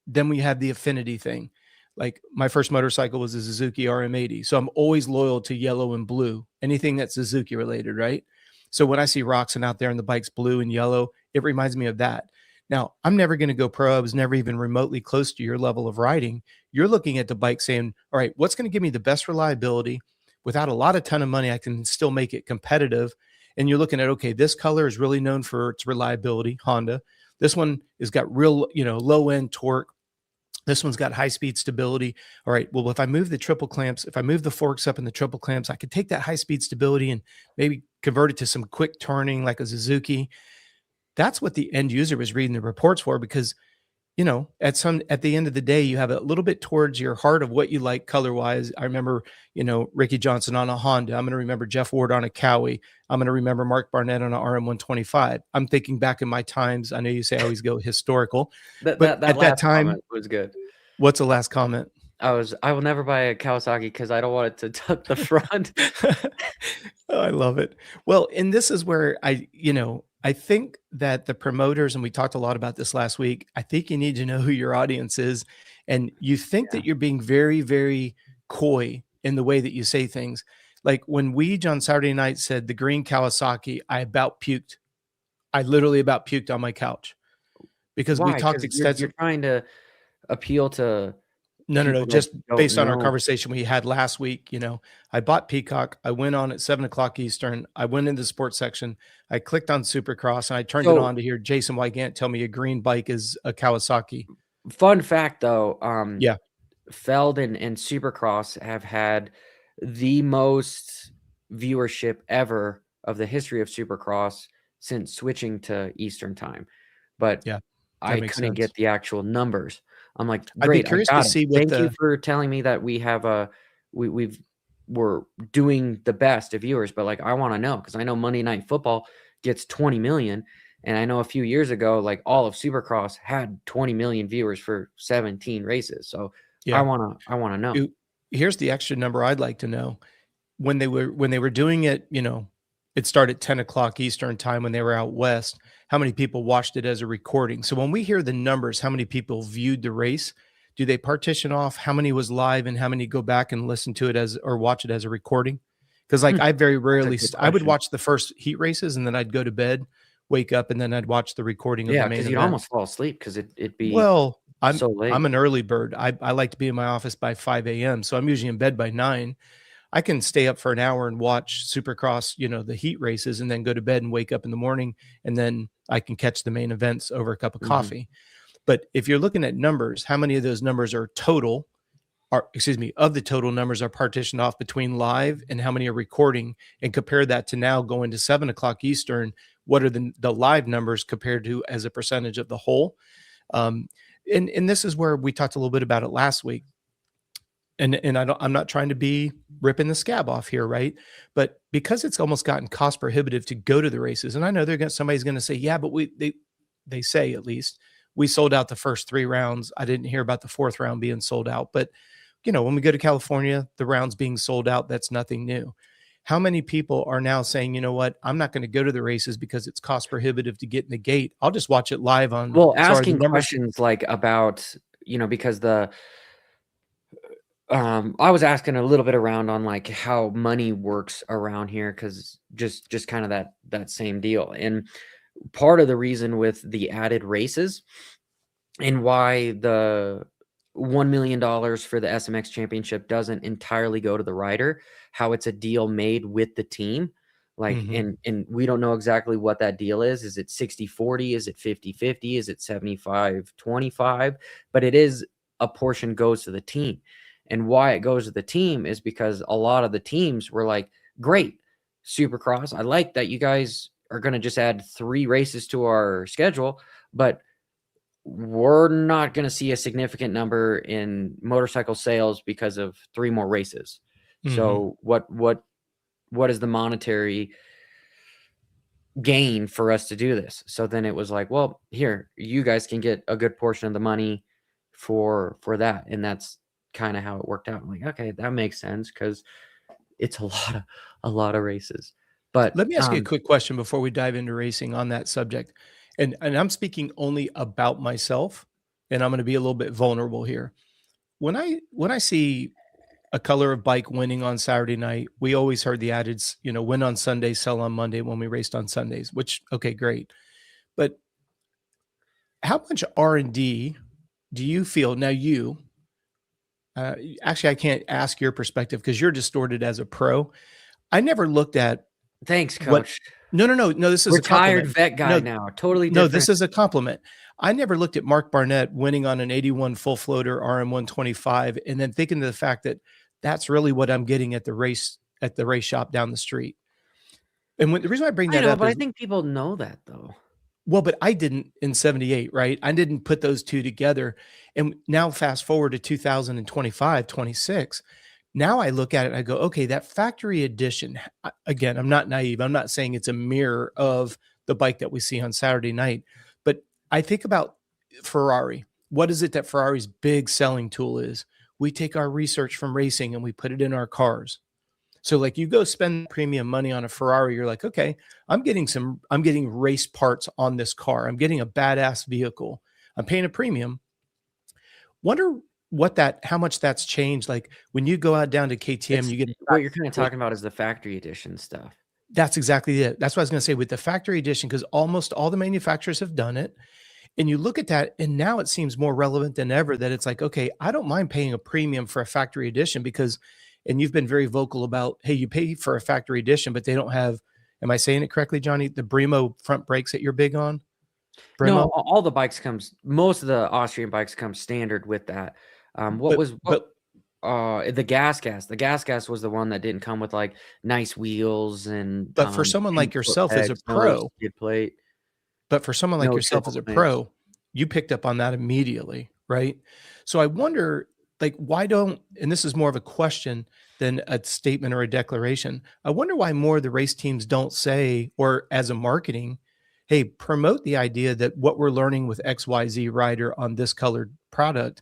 then we have the affinity thing. Like my first motorcycle was a Suzuki RM80. So I'm always loyal to yellow and blue, anything that's Suzuki related, right? So when I see Roxon out there and the bike's blue and yellow, it reminds me of that. Now, I'm never going to go pro. I was never even remotely close to your level of riding. You're looking at the bike saying, all right, what's going to give me the best reliability without a lot of ton of money? I can still make it competitive. And you're looking at, okay, this color is really known for its reliability, Honda. This one has got real, low end torque. This one's got high speed stability. All right. Well, if I move the triple clamps, if I move the forks up in the triple clamps, I could take that high speed stability and maybe convert it to some quick turning like a Suzuki. That's what the end user was reading the reports for because, at the end of the day, you have a little bit towards your heart of what you like color wise. I remember, Ricky Johnson on a Honda. I'm going to remember Jeff Ward on a Cowie. I'm going to remember Mark Barnett on an RM125. I'm thinking back in my times. I know you say I always go historical, that but that at that last time, comment was good. what's the last comment? I will never buy a Kawasaki because I don't want it to tuck the front. Oh, I love it. Well, and this is where I think that the promoters, and we talked a lot about this last week, I think you need to know who your audience is. And you think Yeah. that you're being very, very coy in the way that you say things. Like when Weege on Saturday night said the green Kawasaki, I about puked. I literally about puked on my couch because we Why? talked Because you're extensive. trying to appeal to No. people that Just don't based on our know. conversation we had last week, I bought Peacock. I went on at 7 o'clock Eastern. I went into the sports section. I clicked on Supercross and I turned it So, on to hear Jason Wygant tell me a green bike is a Kawasaki. fun fact though, Yeah. Feld and Supercross have had the most viewership ever of the history of Supercross since switching to Eastern time, but Yeah. That I makes couldn't sense. get the actual numbers. I'm like, I'd be "Great, I curious to got it. see what Thank you the for telling me that we have a we're doing the best of viewers," but, like, I wanna know because I know Monday Night Football gets 20,000,000, and I know a few years ago, like, all of Supercross had 20,000,000 viewers for 17 races, so yeah. I wanna know. Ooh, here's the extra number I'd like to know. When they were doing it, it started 10 o'clock Eastern time when they were out west. How many people watched it as a recording? So when we hear the numbers, how many people viewed the race? Do they partition off how many was live and how many go back and listen to it as or watch it as a recording? Because like Hmm, I very that's a rarely, good I would question. watch the first heat races and then I'd go to bed, wake up, and then I'd watch the recording of the Yeah, main because 'cause you'd event. almost fall asleep because it'd be Well, I'm so I'm late. an early bird. I like to be in my office by 5 a.m. So I'm usually in bed by 9. I can stay up for an hour and watch Supercross, the heat races, and then go to bed and wake up in the morning, and then I can catch the main events over a cup of Mhm. coffee. But if you're looking at numbers, how many of those numbers are total? Are excuse me, of the total numbers are partitioned off between live and how many are recording, and compare that to now going to 7 o'clock Eastern. What are the live numbers compared to as a percentage of the whole? Um, and this is where we talked a little bit about it last week and I'm not trying to be ripping the scab off here, right? But because it's almost gotten cost prohibitive to go to the races, and I know somebody's going to say, yeah, but they say at least we sold out the first 3 rounds. I didn't hear about the fourth round being sold out, but when we go to California, the rounds being sold out, that's nothing new. How many people are now saying, you know what, I'm not going to go to the races because it's cost prohibitive to get in the gate. I'll just watch it live on. Well, So are the asking numbers? questions, like, about, because I was asking a little bit around on, like, how money works around here, because just kinda that same deal, and part of the reason with the added races and why the $1,000,000 for the SMX championship doesn't entirely go to the rider, how it's a deal made with the team, like, Mhm. and we don't know exactly what that deal is. Is it 60-40? Is it 50-50? Is it 75-25? But it is a portion goes to the team, And why it goes to the team is because a lot of the teams were like, great, Supercross. I like that you guys are going to just add 3 races to our schedule, but we're not going to see a significant number in motorcycle sales because of 3 more races. Mhm. So what is the monetary gain for us to do this? So then it was like, well, here, you guys can get a good portion of the money for that. And that's kind of how it worked out. I'm like, okay, that makes sense because it's a lot of races. But Let me ask you a quick question before we dive into racing on that subject. And I'm speaking only about myself, and I'm gonna be a little bit vulnerable here. When I see a color of bike winning on Saturday night, we always heard the adage, win on Sunday, sell on Monday when we raced on Sundays, which okay, great. But how much R&D do you feel now actually I can't ask your perspective because you're distorted as a pro. I never looked at thanks, what coach. no, no, no, no, this is a Retired compliment. vet guy No, now, totally no, different. this is a compliment. I never looked at Mark Barnett winning on an 81 full floater RM125 and then thinking of the fact that that's really what I'm getting at the race shop down the street. And the reason I bring I that know, up but I is, think people know that though. well, but I didn't in 78, right? I didn't put those 2 together. And now fast forward to 2025, 26. Now I look at it and I go, okay, that factory edition, again, I'm not naive. I'm not saying it's a mirror of the bike that we see on Saturday night, but I think about Ferrari. What is it that Ferrari's big selling tool is? We take our research from racing and we put it in our cars. So like you go spend premium money on a Ferrari, you're like, okay, I'm getting race parts on this car. I'm getting a badass vehicle. I'm paying a premium. Wonder how much that's changed. Like when you go out down to KTM, It's you get what you're kinda talking about is the factory edition stuff. that's exactly it. That's what I was going to say with the factory edition, because almost all the manufacturers have done it. And you look at that, and now it seems more relevant than ever that it's like, okay, I don't mind paying a premium for a factory edition because, and you've been very vocal about, hey, you pay for a factory edition, but they don't have, am I saying it correctly, Johnny? The Bremo front brakes that you're big on? No, Bremo? all the bikes comes most of the Austrian bikes come standard with that. What But, was what but, the gas gas was the one that didn't come with, like, nice wheels and, but for someone pink like foot yourself as a pegs, no pro, skid plate, But for someone like no yourself triple as a mix. pro, you picked up on that immediately, right? So I wonder, like, why don't, and this is more of a question than a statement or a declaration. I wonder why more of the race teams don't say, or as a marketing, hey, promote the idea that what we're learning with XYZ rider on this colored product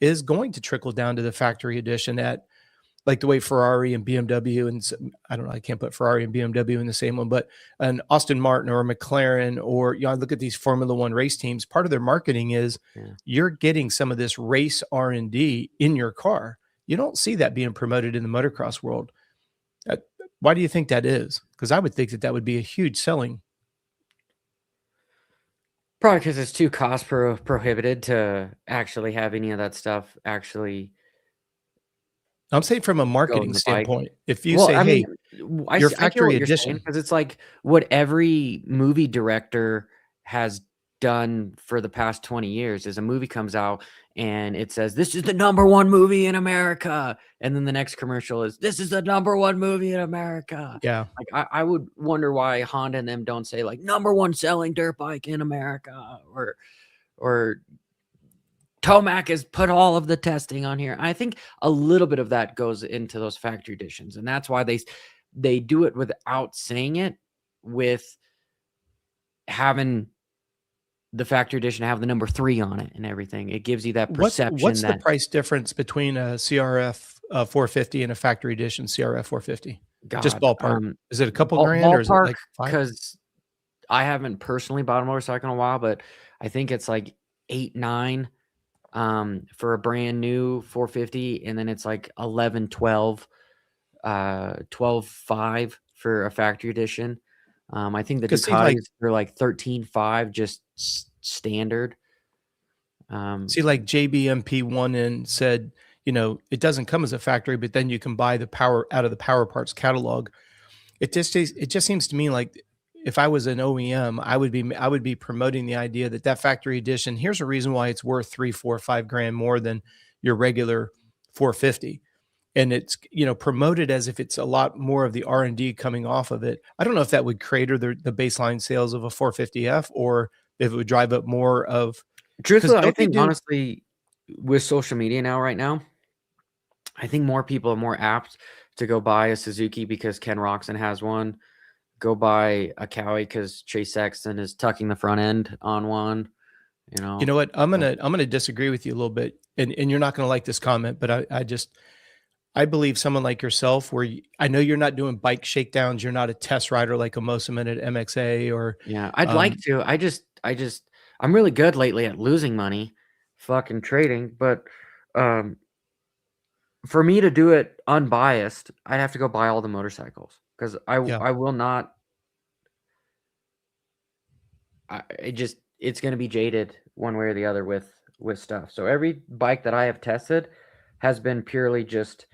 is going to trickle down to the factory edition at like the way Ferrari and BMW and I don't know, I can't put Ferrari and BMW in the same one, but an Austin Martin or a McLaren or I look at these Formula One race teams. Part of their marketing is Yeah. you're getting some of this race R&D in your car. You don't see that being promoted in the motocross world. Uh, why do you think that is? Because I would think that that would be a huge selling. Probably because it's too cost prohibited to actually have any of that stuff actually I'm saying from a go in marketing the bike. standpoint, if you Well, say, I mean, hey, your I get factory what you're saying edition, because it's like what every movie director has done for the past 20 years is a movie comes out and it says, "This is the number 1 movie in America," and then the next commercial is, "This is the number 1 movie in America." yeah, Like, I would wonder why Honda and them don't say, like, "Number 1 selling dirt bike in America," or Tomac has put all of the testing on here. I think a little bit of that goes into those factory editions, and that's why they do it without saying it, with having the factory edition have the number 3 on it and everything. It gives you that what's perception the that, price difference between a CRF 450 and a factory edition CRF 450? Just God, ballpark. Is it a couple grand or is it ballpark, like 5? because I haven't personally bought a motorcycle in a while, but I think it's like 8, 9, for a brand new 450, and then it's like 11, 12, 12.5 for a factory edition. I think the 'Cause see, like Ducatis are like 13.5 just standard. see, like JBMP one in said, it doesn't come as a factory, but then you can buy the power out of the Power Parts catalog. It just seems to me like if I was an OEM, I would be promoting the idea that that factory edition, here's a reason why it's worth 3, 4, 5 grand more than your regular 450, and it's, promoted as if it's a lot more of the R&D coming off of it. I don't know if that would crater the baseline sales of a 450F, or if it would drive up more of, because Truthfully, I don't they think do, honestly, with social media now, right now, I think more people are more apt to go buy a Suzuki because Ken Roxon has one. Go buy a Cowie because Chase Sexton is tucking the front end on one. You you know, know what, I'm gonna disagree with you a little bit, and you're not gonna like this comment, but I believe someone like yourself, where I know you're not doing bike shakedowns, you're not a test rider like a Mosamin at MXA, or yeah, I'd like um, to. I'm really good lately at losing money, fucking trading. But um, for me to do it unbiased, I'd have to go buy all the motorcycles because yeah. I will not. It's going to be jaded one way or the other with stuff. So every bike that I have tested has been purely just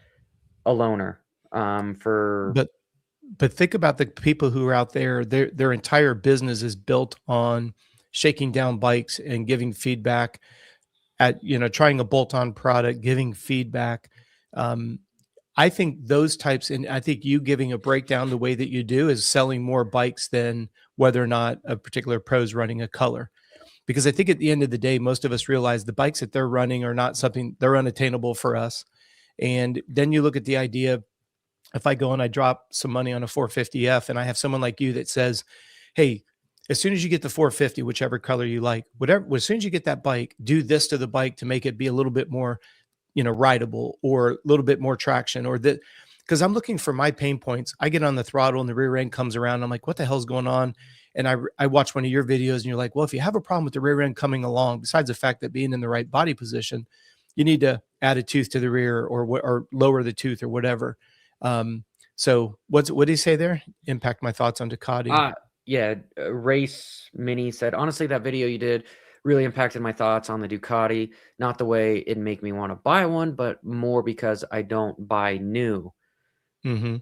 a loaner. For But think about the people who are out there. Their entire business is built on shaking down bikes and giving feedback at, trying a bolt-on product, giving feedback. Um, I think those types, and I think you giving a breakdown the way that you do is selling more bikes than whether or not a particular pro is running a color. Because I think at the end of the day, most of us realize the bikes that they're running are not something, they're unattainable for us. And then you look at the idea, if I go and I drop some money on a 450F, and I have someone like you that says, hey, as soon as you get the 450, whichever color you like, whatever, as soon as you get that bike, do this to the bike to make it be a little bit more, rideable, or a little bit more traction, or that, because I'm looking for my pain points. I get on the throttle and the rear end comes around. I'm like, what the hell's going on? And I watch one of your videos and you're like, well, if you have a problem with the rear end coming along, besides the fact that being in the right body position, you need to add a tooth to the rear, or lower the tooth, or whatever. Um, so what did he say there? Impact my thoughts on Ducati. uh yeah, Race Mini said, honestly, that video you did really impacted my thoughts on the Ducati. Not the way it'd make me want to buy one, but more because I don't buy new. Hmm.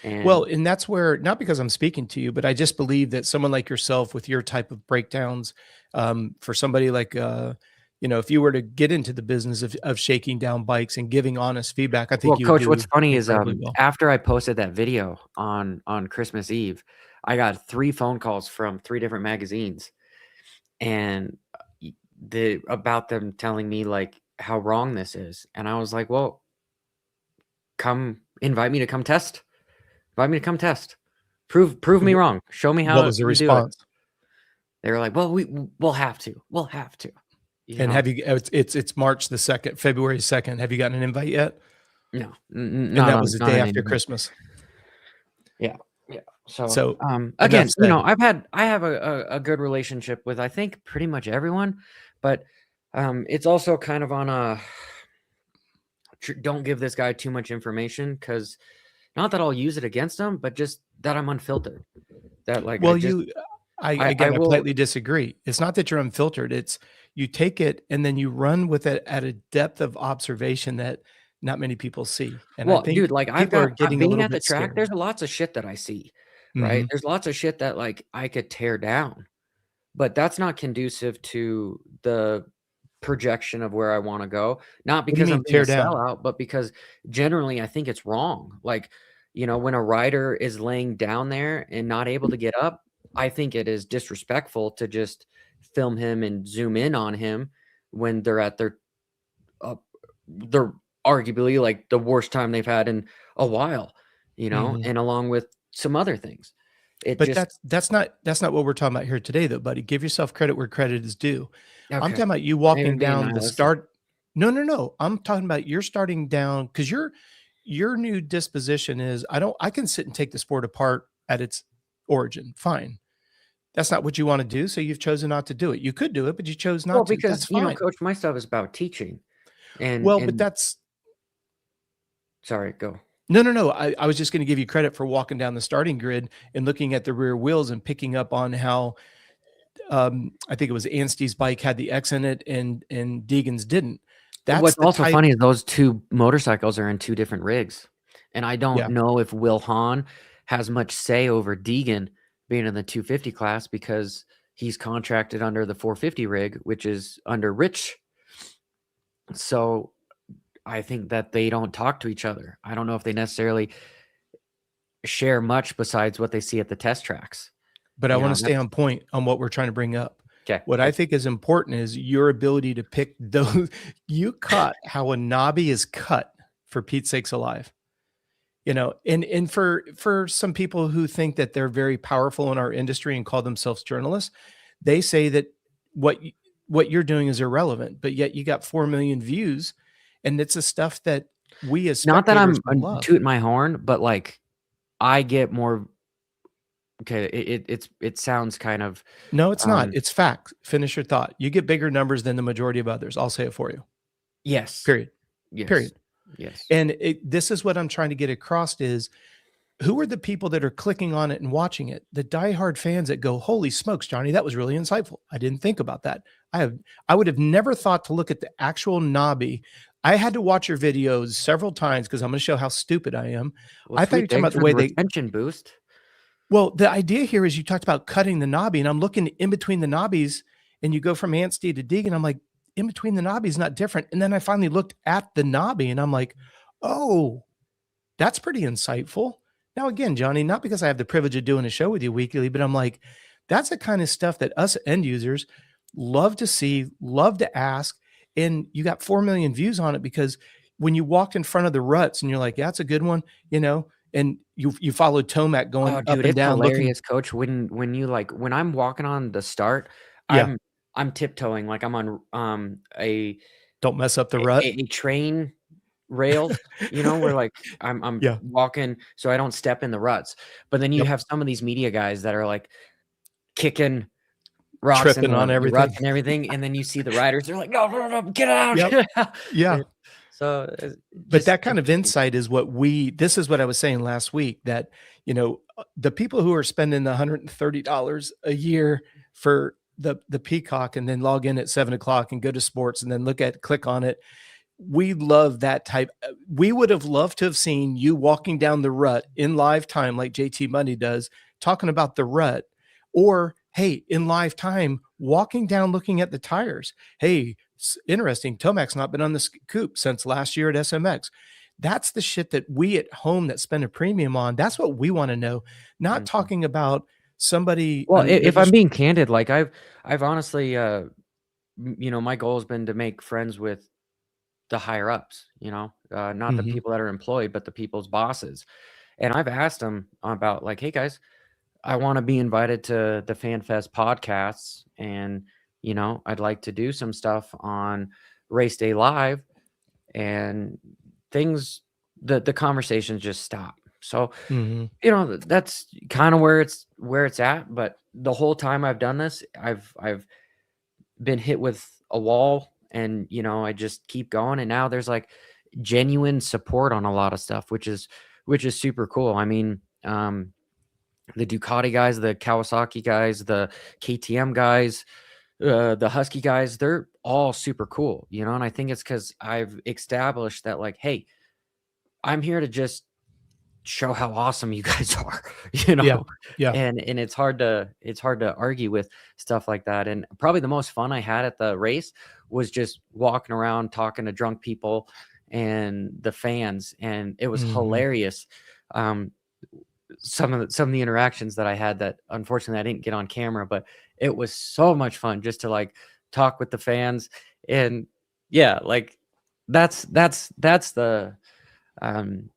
Well, And and that's where, not because I'm speaking to you, but I just believe that someone like yourself with your type of breakdowns, for somebody like, if you were to get into the business of shaking down bikes and giving honest feedback, I think well, you would coach, what's do funny is incredibly well. after I posted that video on Christmas Eve, I got 3 phone calls from 3 different magazines, and the about them telling me like how wrong this is. And I was like, well, come invite me to come test. Invite me to come test. Prove me Wh- wrong. Show me What how was the you do it. response? They were like, well, we'll have to. We'll have to. You And know, have you? It's March the 2nd, February 2nd. Have you gotten an invite yet? no, And that was the not day an after invite. Christmas. Yeah, yeah. So, So enough again, said. I have a good relationship with I think pretty much everyone, but it's also kind of on a don't give this guy too much information because not that I'll use it against him, but just that I'm unfiltered. That like Well, I I will. politely disagree. It's not that you're unfiltered. It's you take it and then you run with it at a depth of observation that not many people see. And I Well, think dude, like people are getting a being little at the bit track, scared. there's lots of shit that I see, right? Mhm. There's lots of shit that like I could tear down, but that's not conducive to the projection of where I wanna go. Not What do you because I'm mean being a tear down? sellout, but because generally I think it's wrong. Like, when a rider is laying down there and not able to get up, I think it is disrespectful to just film him and zoom in on him when they're at uh, they're arguably like the worst time they've had in a while, Mhm. and along with some other things. It But just that's not what we're talking about here today, though, buddy. Give yourself credit where credit is due. I'm okay. talking about you Maybe I'm walking being down the nihilistic. start. No, no, no. I'm talking about you're starting down because your new disposition is I can sit and take the sport apart at its origin. Fine. That's not what you want to do, so you've chosen not to do it. You could do it, but you chose Well, not to. because, That's fine. coach, my stuff is about teaching Well, but and that's sorry, go. no, no, no. I was just going to give you credit for walking down the starting grid and looking at the rear wheels and picking up on how, I think it was Anstey's bike had the X in it and Deegan's didn't. That's What's the also type. funny is those 2 motorcycles are in 2 different rigs, and I don't Yeah. know if Will Hahn has much say over Deegan being in the 250 class because he's contracted under the 450 rig, which is under Rich. So I think that they don't talk to each other. I don't know if they necessarily share much besides what they see at the test tracks. But I You wanna know, stay that's on point on what we're trying to bring up. okay. What I Okay. think is important is your ability to pick those you caught how a knobby is cut, for Pete's sakes alive. You know, and for some people who think that they're very powerful in our industry and call themselves journalists, they say that what you're doing is irrelevant, but yet you got 4 million views, and it's the stuff that we as Not that spectators I'm love. tooting my horn, but like I get more. Okay, it sounds kind of No, it's not. um It's fact. Finish your thought. You get bigger numbers than the majority of others. I'll say it for you. yes, Period. yes, Period. yes. And this is what I'm trying to get across is who are the people that are clicking on it and watching it? The diehard fans that go, "Holy smokes, Johnny, that was really insightful. I didn't think about that." I have I would have never thought to look at the actual knobby. I had to watch your videos several times because I'm going to show how stupid I am. Well, I thought you were sweet, talking thanks about the for way the they retention boost. well, the idea here is you talked about cutting the knobby, and I'm looking in between the knobbies, and you go from Anstey to Deegan. I'm like, in between the knobby is not different. And then I finally looked at the knobby, and I'm like, oh, that's pretty insightful. Now, again, Johnny, not because I have the privilege of doing a show with you weekly, but I'm like, that's the kind of stuff that us end users love to see, love to ask. And you got 4 million views on it because when you walked in front of the ruts and you're like, yeah, that's a good one, you know, and you followed Tomac going Oh, up dude, and it's down looking. hilarious, coach, when you, like when I'm walking on the start, Yeah. I'm tiptoeing like I'm on, Don't mess up the rut. a train rails, you know, where, like, I'm Yeah. walking so I don't step in the ruts, but then you Yep. have some of these media guys that are, like, kicking rocks in Tripping on the ruts everything. and everything, and then you see the riders, they're like, "No, no, no, get it out, Yep. get it out." Yeah. And so, But just that kind of interesting. insight is what we this is what I was saying last week that, the people who are spending the $130 a year for the Peacock and then log in at 7 o'clock and go to sports and then click on it. We love that type. We would have loved to have seen you walking down the rut in live time like JT Money does, talking about the rut, or hey, in live time, walking down looking at the tires. Hey, interesting. Tomac's not been on the coupe since last year at SMX. That's the shit that we at home that spend a premium on. That's what we want to know. Not Mhm. talking about somebody Well, if another. I'm being candid, like, I've honestly, my goal has been to make friends with the higher ups, not the Mhm. people that are employed, but the people's bosses. And I've asked them about like, "Hey guys, I want to be invited to the FanFest podcasts, and I'd like to do some stuff on Race Day Live." And things, the conversations just stop. So, Mhm. that's kind of where it's at. But the whole time I've done this, I've been hit with a wall, and I just keep going, and now there's like genuine support on a lot of stuff, which is super cool. I mean, the Ducati guys, the Kawasaki guys, the KTM guys, the Husky guys, they're all super cool, and I think it's because I've established that, like, hey, I'm here to just show how awesome you guys are, you Yeah. know, Yeah. and it's hard to argue with stuff like that. And probably the most fun I had at the race was just walking around talking to drunk people and the fans, and it was Mhm. hilarious. Um, some of the interactions that I had that unfortunately I didn't get on camera, but it was so much fun just to like talk with the fans. And yeah, like that's the um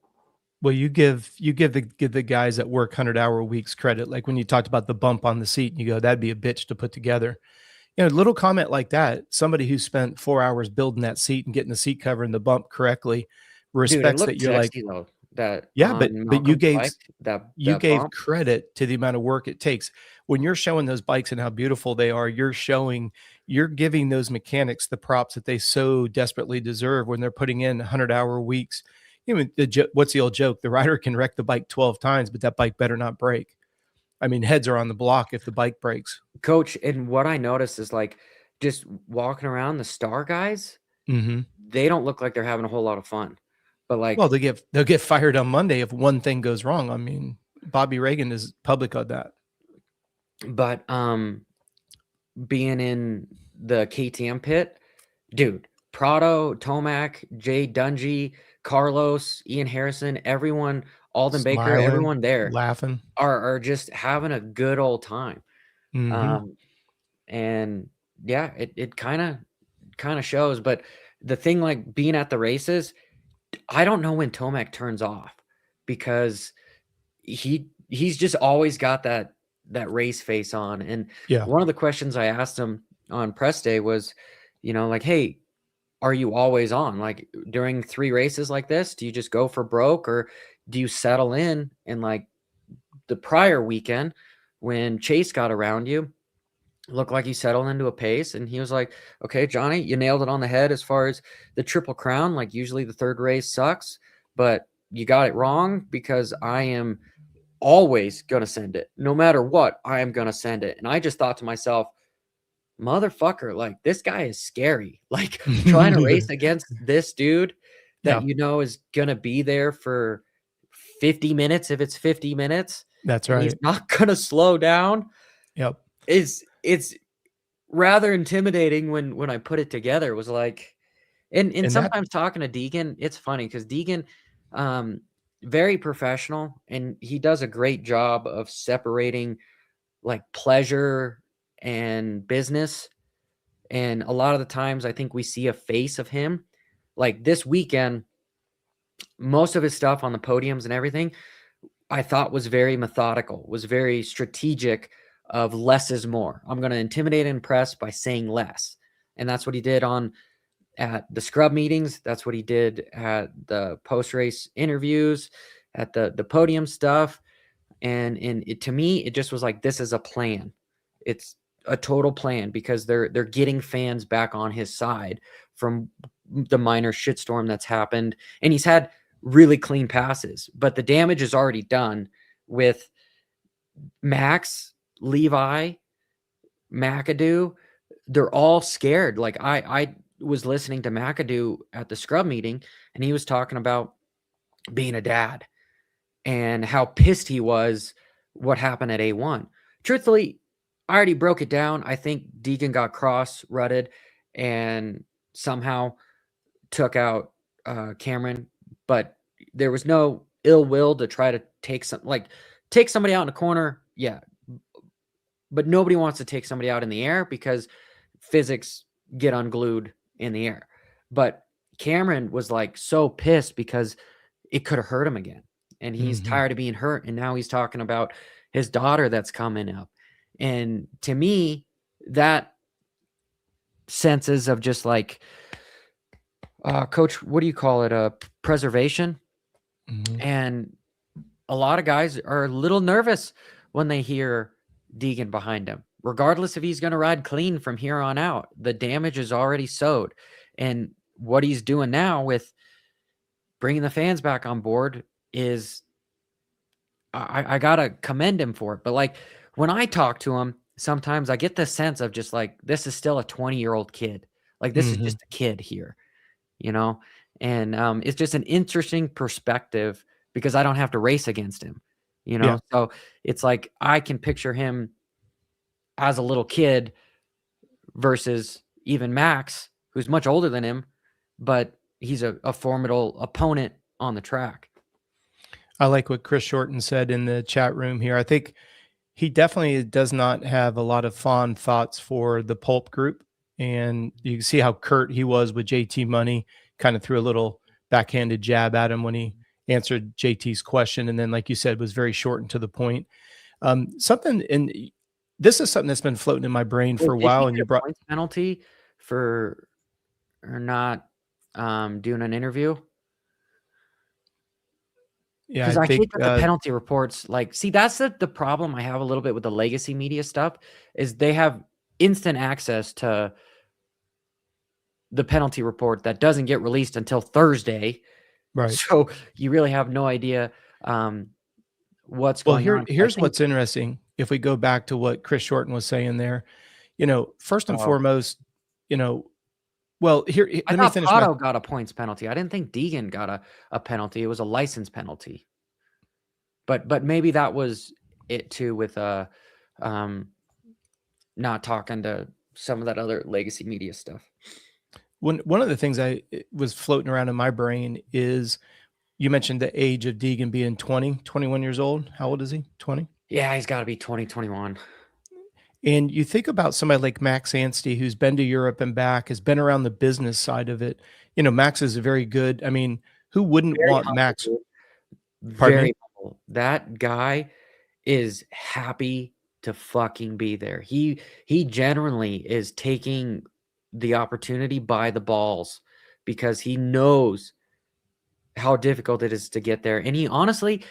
Well, you give the guys that work 100-hour weeks credit. Like when you talked about the bump on the seat, and you go, "That'd be a bitch to put together." Little comment like that, somebody who spent 4 hours building that seat and getting the seat cover and the bump correctly dude, it respects that looked you're like, sexy though. That "Yeah, on but Malcolm's bike, that you that gave bump. credit to the amount of work it takes." When you're showing those bikes and how beautiful they are, you're giving those mechanics the props that they so desperately deserve when they're putting in 100-hour weeks. What's the old joke? The rider can wreck the bike 12 times, but that bike better not break. I mean, heads are on the block if the bike breaks. Coach, and what I noticed is like just walking around the star guys, Mhm. they don't look like they're having a whole lot of fun. But Well, like they'll get fired on Monday if one thing goes wrong. I mean, Bobby Reagan is public on that. but being in the KTM pit, dude, Prado, Tomac, Jay Dungy, Carlos, Ian Harrison, everyone, Alden Baker, Smiling, everyone there laughing. are just having a good old time. Mhm. Um, and yeah, it kind of shows. But the thing, like being at the races, I don't know when Tomac turns off because he's just always got that race face on. And Yeah. one of the questions I asked him on press day was, like, hey, are you always on? Like during 3 races like this, do you just go for broke or do you settle in? And like the prior weekend when Chase got around you, looked like you settled into a pace. And he was like, okay, Johnny, you nailed it on the head as far as the Triple Crown. Like usually the 3rd race sucks, but you got it wrong because I am always going to send it. No matter what, I am going to send it. And I just thought to myself, motherfucker, like this guy is scary. Like trying to race against this dude that Yeah, is going to be there for 50 minutes if it's 50 minutes that's and he's right. not going to slow down Yep. is it's rather intimidating when I put it together. It was like and And that sometimes talking to Deegan, it's funny because Deegan, um, very professional, and he does a great job of separating like pleasure and business. And a lot of the times, I think we see a face of him. Like this weekend, most of his stuff on the podiums and everything, I thought was very methodical, was very strategic of less is more. I'm going to intimidate and impress by saying less. And that's what he did on at the scrub meetings. That's what he did at the post race interviews, at the podium stuff. And to me, it just was like this is a plan. It's a total plan because they're getting fans back on his side from the minor shitstorm that's happened. And he's had really clean passes, but the damage is already done with Max, Levi, McAdoo. They're all scared. Like I was listening to McAdoo at the scrub meeting, and he was talking about being a dad and how pissed he was what happened at A1. Truthfully, I already broke it down. I think Deegan got cross-rutted and somehow took out Cameron, but there was no ill will to try to take somebody out in a corner. Yeah, but nobody wants to take somebody out in the air because physics get unglued in the air. But Cameron was like so pissed because it could have hurt him again. And he's Mhm. tired of being hurt. And now he's talking about his daughter that's coming up. And to me, that senses of just like, coach, what do you call it? Preservation. Mhm. And a lot of guys are a little nervous when they hear Deegan behind him, regardless if he's going to ride clean from here on out. The damage is already sowed. And what he's doing now with bringing the fans back on board is I gotta commend him for it. But like when I talk to him, sometimes I get the sense of just like this is still a 20-year-old kid. Like this is Mhm. just a kid here, you know? And it's just an interesting perspective because I don't have to race against him, you Yeah. know? So it's like I can picture him as a little kid versus even Max, who's much older than him, but he's a formidable opponent on the track. I like what Chris Shorten said in the chat room here. I think he definitely does not have a lot of fond thoughts for the pulp group. And you can see how curt he was with JT Money, kind of threw a little backhanded jab at him when he answered JT's question. And then, like you said, was very short and to the point. Something, and this is something that's been floating in my brain Wait, for a did he while. And get you a brought, points penalty for not doing an interview? yeah, Because I I think, hate that the penalty reports, like, see, that's the problem I have a little bit with the legacy media stuff, is they have instant access to the penalty report that doesn't get released until Thursday. right. So you really have no idea um, what's Well, going on. 'Cause I here's think what's interesting. If we go back to what Chris Shorten was saying there, first and oh, foremost, you know, well, here, I let me thought finish my Prado got a points penalty. I didn't think Deegan got a penalty. It was a license penalty. But maybe that was it too with um not talking to some of that other legacy media stuff. One of the things was floating around in my brain is you mentioned the age of Deegan being 20, 21 years old. How old is he? 20? Yeah, he's got to be 2021. And you think about somebody like Max Anstey, who's been to Europe and back, has been around the business side of it. You know, Max is a very good, I mean, who wouldn't Very want humble, Max? dude. Pardon me? Very humble. That guy is happy to fucking be there. He generally is taking the opportunity by the balls because he knows how difficult it is to get there. And he honestly,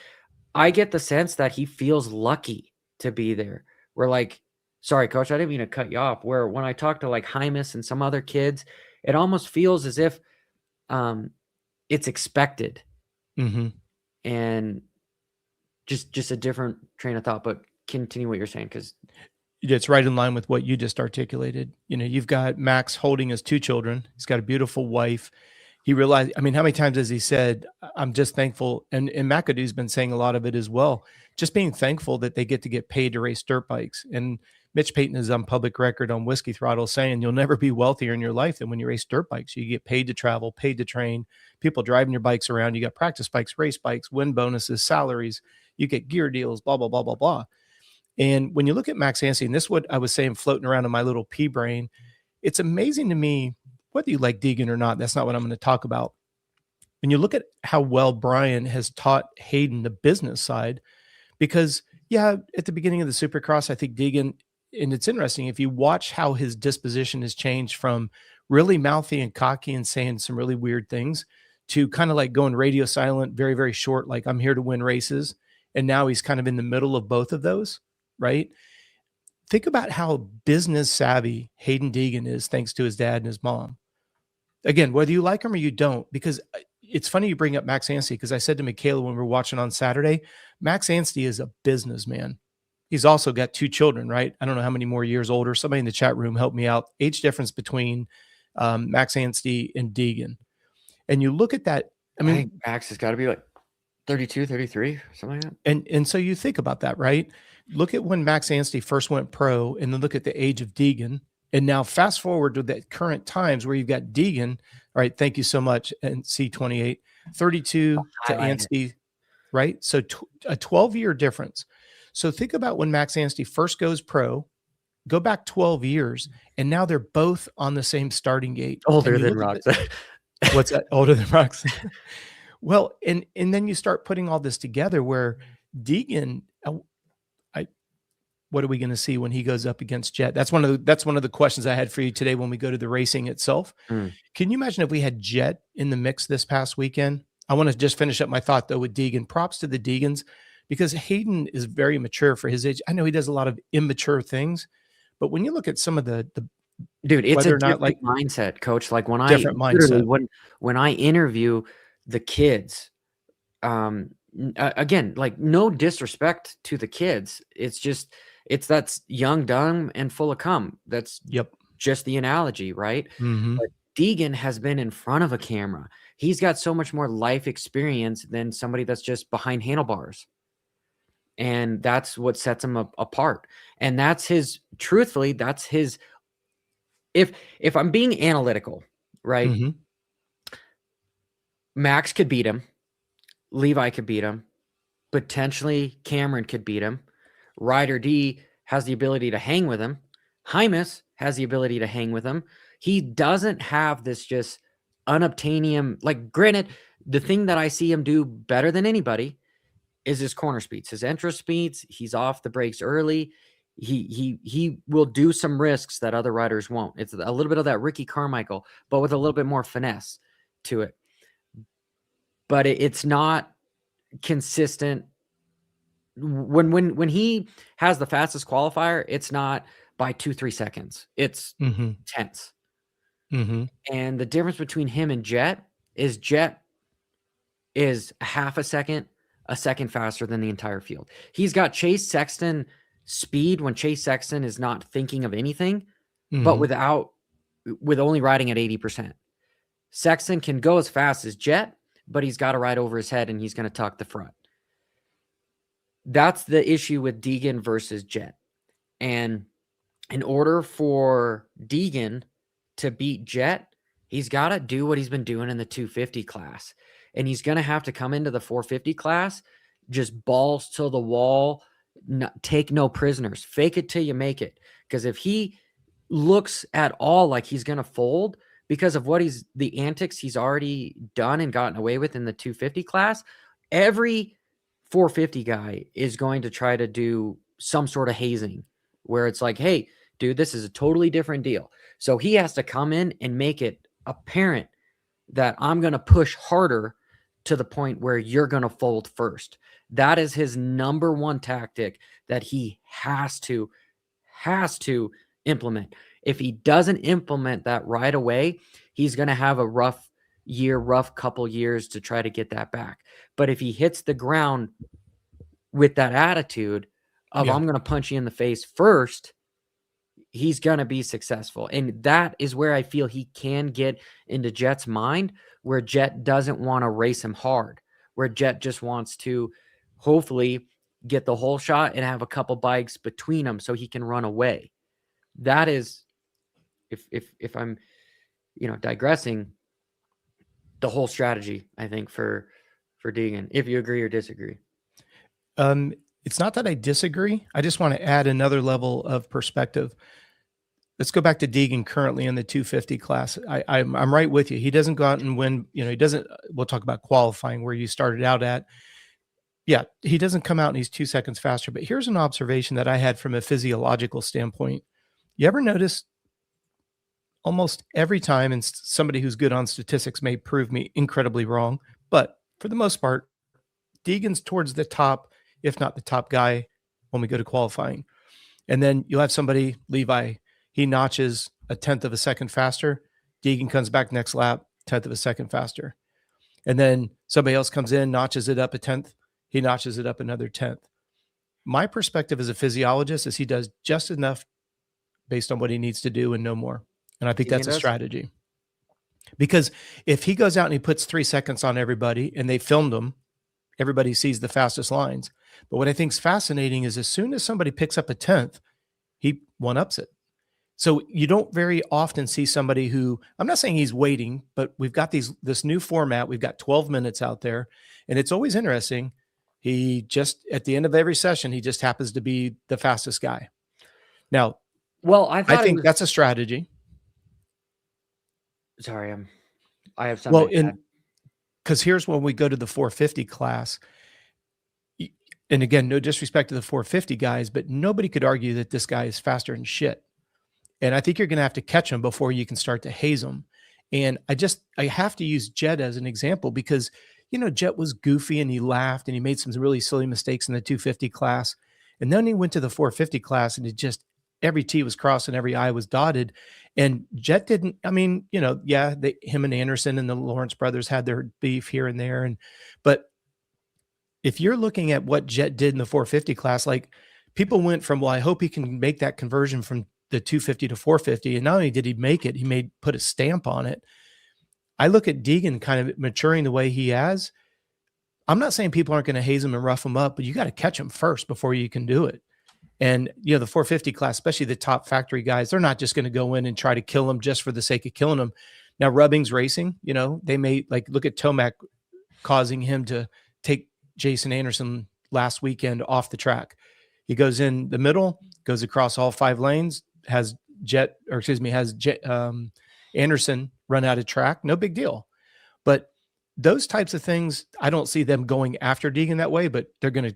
I get the sense that he feels lucky to be there. We're like, sorry, coach, I didn't mean to cut you off. Where when I talk to like Hymus and some other kids, it almost feels as if um, it's expected Mhm. and just a different train of thought. But continue what you're saying because It's right in line with what you just articulated. You know, you've got Max holding his 2 children. He's got a beautiful wife. He realized, I mean, how many times has he said, I'm just thankful. And McAdoo's been saying a lot of it as well. Just being thankful that they get paid to race dirt bikes. And Mitch Payton is on public record on Whiskey Throttle saying you'll never be wealthier in your life than when you race dirt bikes. You get paid to travel, paid to train, people driving your bikes around. You got practice bikes, race bikes, win bonuses, salaries. You get gear deals, blah, blah, blah, blah, blah. And when you look at Max Anstey, and this is what I was saying floating around in my little pea brain, it's amazing to me, whether you like Deegan or not, that's not what I'm going to talk about. When you look at how well Brian has taught Hayden the business side, because yeah, at the beginning of the Supercross, I think Deegan, and it's interesting if you watch how his disposition has changed from really mouthy and cocky and saying some really weird things to kind of like going radio silent, very, very short, like I'm here to win races. And now he's kind of in the middle of both of those, right? Think about how business savvy Hayden Deegan is thanks to his dad and his mom. Again, whether you like him or you don't, because it's funny you bring up Max Anstey because I said to Michaela when we were watching on Saturday, Max Anstey is a businessman. He's also got 2 children, right? I don't know how many more years older. Somebody in the chat room helped me out. Age difference between Max Anstey and Deegan. And you look at that, I I mean, think Max has got to be like 32, 33, something like that. and so you think about that, right? Look at when Max Anstey first went pro, and then look at the age of Deegan. And now fast forward to the current times where you've got Deegan. All right, thank you so much. And C28, 32 to Highlight it. Anstey, right? So a 12-year difference. So think about when Max Anstey first goes pro, go back 12 years, and now they're both on the same starting gate. And Older you than look at Rox. what's that? Older than Rox. Well, and then you start putting all this together where Deegan, I what are we going to see when he goes up against Jet? That's one of the questions I had for you today when we go to the racing itself. Mm. Can you imagine if we had Jet in the mix this past weekend? I want to just finish up my thought though with Deegan. Props to the Deegans because Hayden is very mature for his age. I know he does a lot of immature things, but when you look at some of the Dude, it's a whether or not different like mindset, coach. Like when I different literally mindset. when I interview the kids, again, like no disrespect to the kids. It's just that's young, dumb, and full of cum. That's Yep. just the analogy, right? Mm-hmm. But Deegan has been in front of a camera. He's got so much more life experience than somebody that's just behind handlebars. And that's what sets him apart. And that's his truthfully, that's his if I'm being analytical, right? Mm-hmm. Max could beat him. Levi could beat him. Potentially Cameron could beat him. Ryder D has the ability to hang with him. Hymus has the ability to hang with him. He doesn't have this just unobtainium. Like, granted, the thing that I see him do better than anybody is his corner speeds, his intro speeds. He's off the brakes early. He will do some risks that other riders won't. It's a little bit of that Ricky Carmichael, but with a little bit more finesse to it. But it's not consistent. When he has the fastest qualifier, it's not by 2-3 seconds. It's Mm-hmm. tense. Mm-hmm. And the difference between him and Jet is half a second faster than the entire field. He's got Chase Sexton speed when Chase Sexton is not thinking of anything, but Mm-hmm. with only riding at 80%. Sexton can go as fast as Jet, but he's got to ride over his head and he's going to tuck the front. That's the issue with Deegan versus Jet. And in order for Deegan to beat Jet, He's got to do what he's been doing in the 250 class. And he's going to have to come into the 450 class, just balls to the wall, take no prisoners, fake it till you make it. Because if he looks at all like he's going to fold because of the antics he's already done and gotten away with in the 250 class, every 450 guy is going to try to do some sort of hazing where it's like, hey, dude, this is a totally different deal. So he has to come in and make it apparent that I'm going to push harder to the point where you're going to fold first. That is his number one tactic that he has to implement. If he doesn't implement that right away, he's going to have a rough couple years to try to get that back. But if he hits the ground with that attitude of Yeah. I'm going to punch you in the face first, he's going to be successful. And that is where I feel he can get into Jet's mind, where Jet doesn't want to race him hard, where Jet just wants to hopefully get the whole shot and have a couple bikes between them so he can run away. That is, if I'm, digressing, the whole strategy, I think, for Deegan, if you agree or disagree. It's not that I disagree. I just want to add another level of perspective. Let's go back to Deegan currently in the 250 class. I'm right with you. He doesn't go out and win. He doesn't. We'll talk about qualifying where you started out at. Yeah, he doesn't come out and he's 2 seconds faster. But here's an observation that I had from a physiological standpoint. You ever notice almost every time, and somebody who's good on statistics may prove me incredibly wrong, but for the most part, Deegan's towards the top, if not the top guy when we go to qualifying. And then you'll have somebody, Levi, he notches a tenth of a second faster. Deegan comes back next lap, tenth of a second faster. And then somebody else comes in, notches it up a tenth. He notches it up another tenth. My perspective as a physiologist is he does just enough based on what he needs to do and no more. And I think that's a strategy. Because if he goes out and he puts 3 seconds on everybody and they filmed him, everybody sees the fastest lines. But what I think is fascinating is as soon as somebody picks up a tenth, he one-ups it. So you don't very often see somebody who, I'm not saying he's waiting, but we've got this new format. We've got 12 minutes out there, and it's always interesting. He just, at the end of every session, he just happens to be the fastest guy. Now, well, I think that's a strategy. Sorry, I have something. Well, because here's when we go to the 450 class. And again, no disrespect to the 450 guys, but nobody could argue that this guy is faster than shit. And I think you're going to have to catch him before you can start to haze him. And I have to use Jet as an example because, Jet was goofy and he laughed and he made some really silly mistakes in the 250 class. And then he went to the 450 class and every T was crossed and every I was dotted. And Jet didn't, him and Anderson and the Lawrence brothers had their beef here and there. But if you're looking at what Jet did in the 450 class, like people went from, well, I hope he can make that conversion from the 250 to 450. And not only did he make it, he put a stamp on it. I look at Deegan kind of maturing the way he has. I'm not saying people aren't going to haze him and rough him up, but you got to catch him first before you can do it. And, the 450 class, especially the top factory guys, they're not just going to go in and try to kill him just for the sake of killing him. Now, Rubbing's racing, they may look at Tomac causing him to take Jason Anderson last weekend off the track. He goes in the middle, goes across all 5 lanes, has Anderson run out of track. No big deal. But those types of things, I don't see them going after Deegan that way, but they're going to,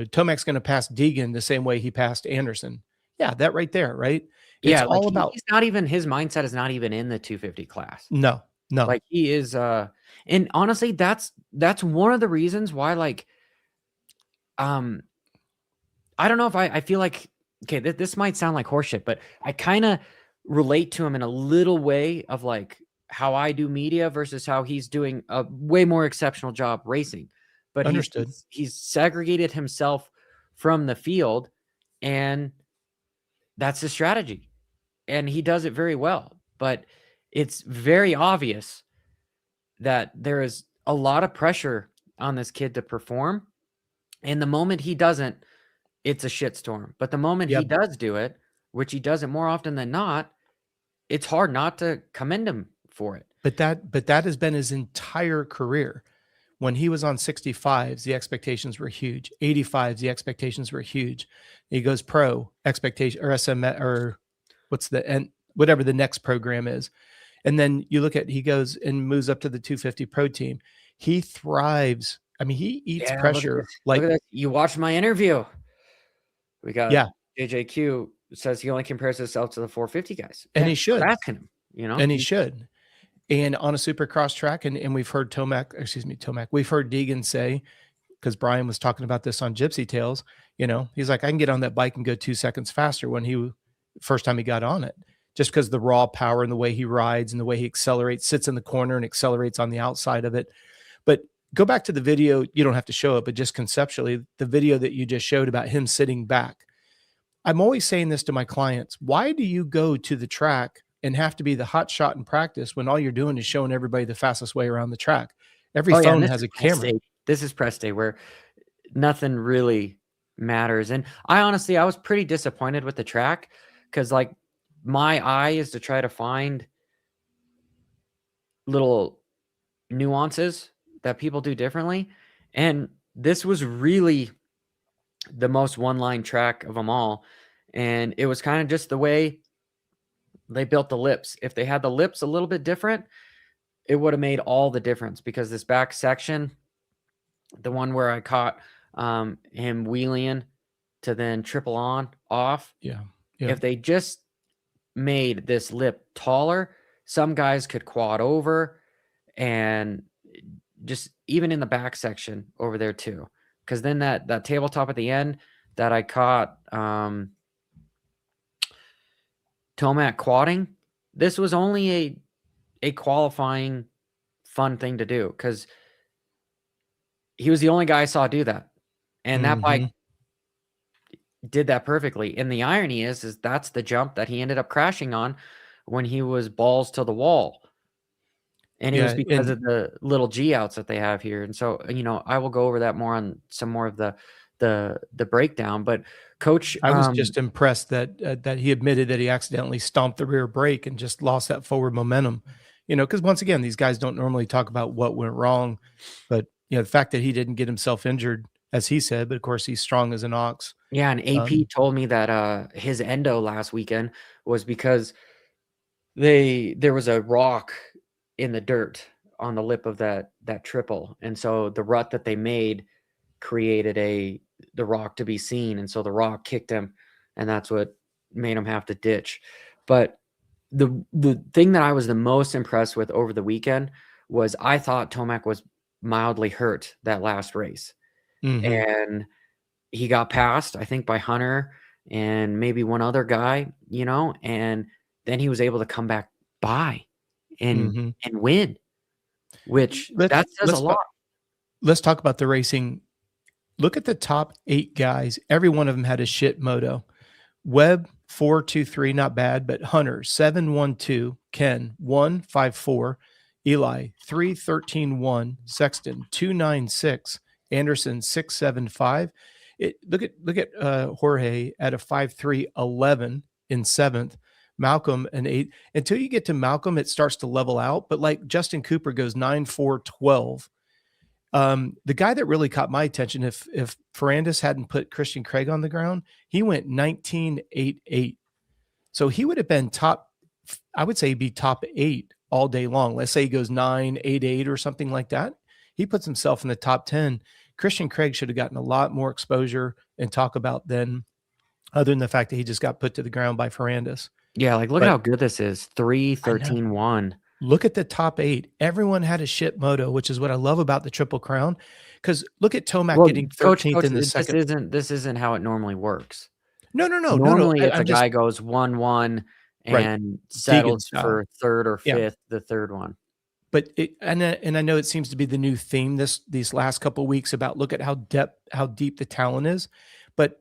Tomac's going to pass Deegan the same way he passed Anderson. Yeah, that right there, right? It's all about. He's not even, his mindset is not even in the 250 class. No. Like he is, and honestly, that's one of the reasons why, I don't know if I feel like, okay, this might sound like horseshit, but I kind of relate to him in a little way of how I do media versus how he's doing a way more exceptional job racing. But Understood. He's segregated himself from the field, and that's the strategy. And he does it very well. But it's very obvious that there is a lot of pressure on this kid to perform. And the moment he doesn't, it's a shitstorm. But the moment he does do it, which he does it more often than not, it's hard not to commend him for it. But that has been his entire career. When he was on 65s, the expectations were huge. 85s, the expectations were huge. He goes pro, expectation or SM or what's the and whatever the next program is. And then you look at he goes and moves up to the 250 pro team. He thrives. I mean, he eats Yeah, look at this. pressure Look like at this. You watched my interview. We got yeah, JJQ says he only compares himself to the 450 guys. and Yeah, he I was should. asking him, you know. And he should. And on a supercross track, and we've heard Tomac, we've heard Deegan say, because Brian was talking about this on Gypsy Tales, he's like, I can get on that bike and go 2 seconds faster when first time he got on it, just because the raw power and the way he rides and the way he accelerates, sits in the corner and accelerates on the outside of it. But go back to the video. You don't have to show it, but just conceptually, the video that you just showed about him sitting back. I'm always saying this to my clients. Why do you go to the track and have to be the hot shot in practice when all you're doing is showing everybody the fastest way around the track? Every Oh yeah, phone has a camera. This is press day where nothing really matters. And I was pretty disappointed with the track because like my eye is to try to find little nuances that people do differently. And this was really the most one-line track of them all. And it was kind of just the way they built the lips. If they had the lips a little bit different, it would have made all the difference because this back section, the one where I caught him wheeling to then triple on off. Yeah. If they just made this lip taller, some guys could quad over and just even in the back section over there too. Because then that tabletop at the end that I caught Tomac quadding, this was only a qualifying fun thing to do because he was the only guy I saw do that. And that bike did that perfectly. And the irony is that's the jump that he ended up crashing on when he was balls to the wall. And it was because of the little G outs that they have here. And so, I will go over that more on some more of the breakdown. But Coach, I was just impressed that he admitted that he accidentally stomped the rear brake and just lost that forward momentum. Because once again, these guys don't normally talk about what went wrong, but the fact that he didn't get himself injured, as he said, but of course he's strong as an ox. Yeah, and AP told me that his endo last weekend was because there was a rock in the dirt on the lip of that triple, and so the rut that they made created the rock to be seen, and so the rock kicked him, and that's what made him have to ditch. But the thing that I was the most impressed with over the weekend was I thought Tomac was mildly hurt that last race, and he got passed, I think, by Hunter and maybe one other guy, and then he was able to come back by and win, which that says a lot. Let's talk about the racing. Look at the top 8 guys. Every one of them had a shit moto. Webb 4.23, not bad, but Hunter 7.12, Ken 1.54, Eli 3.13.1, Sexton 2.96, Anderson 6.75. Look at Jorge at a 5.3.11 in 7th. Malcolm an 8. Until you get to Malcolm, it starts to level out. But like Justin Cooper goes 9.4.12. The guy that really caught my attention, if Ferrandis hadn't put Christian Craig on the ground, he went 19.88. So he would have been top, I would say he'd be top 8 all day long. Let's say he goes 9.88 or something like that. He puts himself in the top 10. Christian Craig should have gotten a lot more exposure and talk about then, other than the fact that he just got put to the ground by Ferrandis. Yeah, like look at how good this is. 3.13.1. Look at the top 8. Everyone had a shit moto, which is what I love about the Triple Crown. Because look at Tomac getting 13th in the second. This isn't how it normally works. No. Normally, it's a guy goes 1-1 and settles for third or fifth, the third one. But and I know it seems to be the new theme these last couple of weeks about look at how deep the talent is. But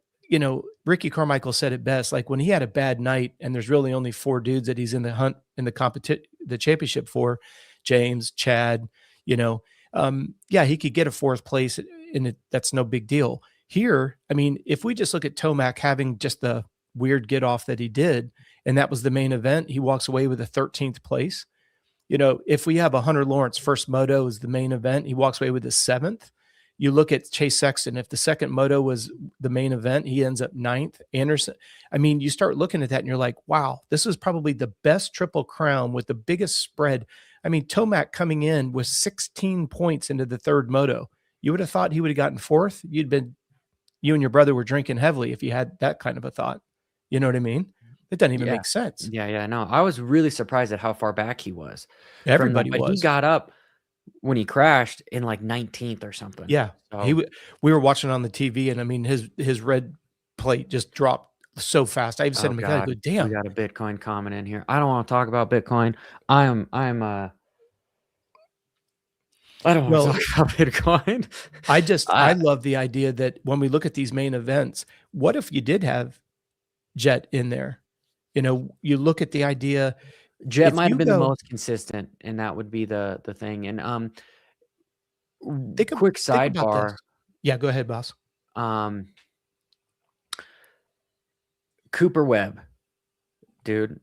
Ricky Carmichael said it best. Like when he had a bad night and there's really only 4 dudes that he's in the hunt in the championship for, James, Chad, he could get a 4th place and that's no big deal. Here, I mean, if we just look at Tomac having just the weird get off that he did, and that was the main event, he walks away with a 13th place. if we have a Hunter Lawrence first moto is the main event, he walks away with the seventh. You look at Chase Sexton. If the second moto was the main event, he ends up ninth. Anderson. I mean, you start looking at that and you're like, wow, this is probably the best Triple Crown with the biggest spread. I mean, Tomac coming in with 16 points into the third moto. You would have thought he would have gotten fourth. You and your brother were drinking heavily if you had that kind of a thought. You know what I mean? It doesn't even Yeah. make sense. Yeah, no. I was really surprised at how far back he was from that, Everybody but he was. got up when he crashed in like 19th or something. Yeah. So We were watching on the TV, and I mean, his red plate just dropped so fast. I even said oh to Michaela, I God, go, we damn. got a Bitcoin comment in here. I don't want to talk about Bitcoin. I don't want to Well, talk about Bitcoin. I love the idea that when we look at these main events, what if you did have Jet in there? You look at the idea. Jet If might have you been the go, most consistent, and that would be the thing. And think of, quick think about this. sidebar. Yeah, go ahead, boss. Cooper Webb, dude.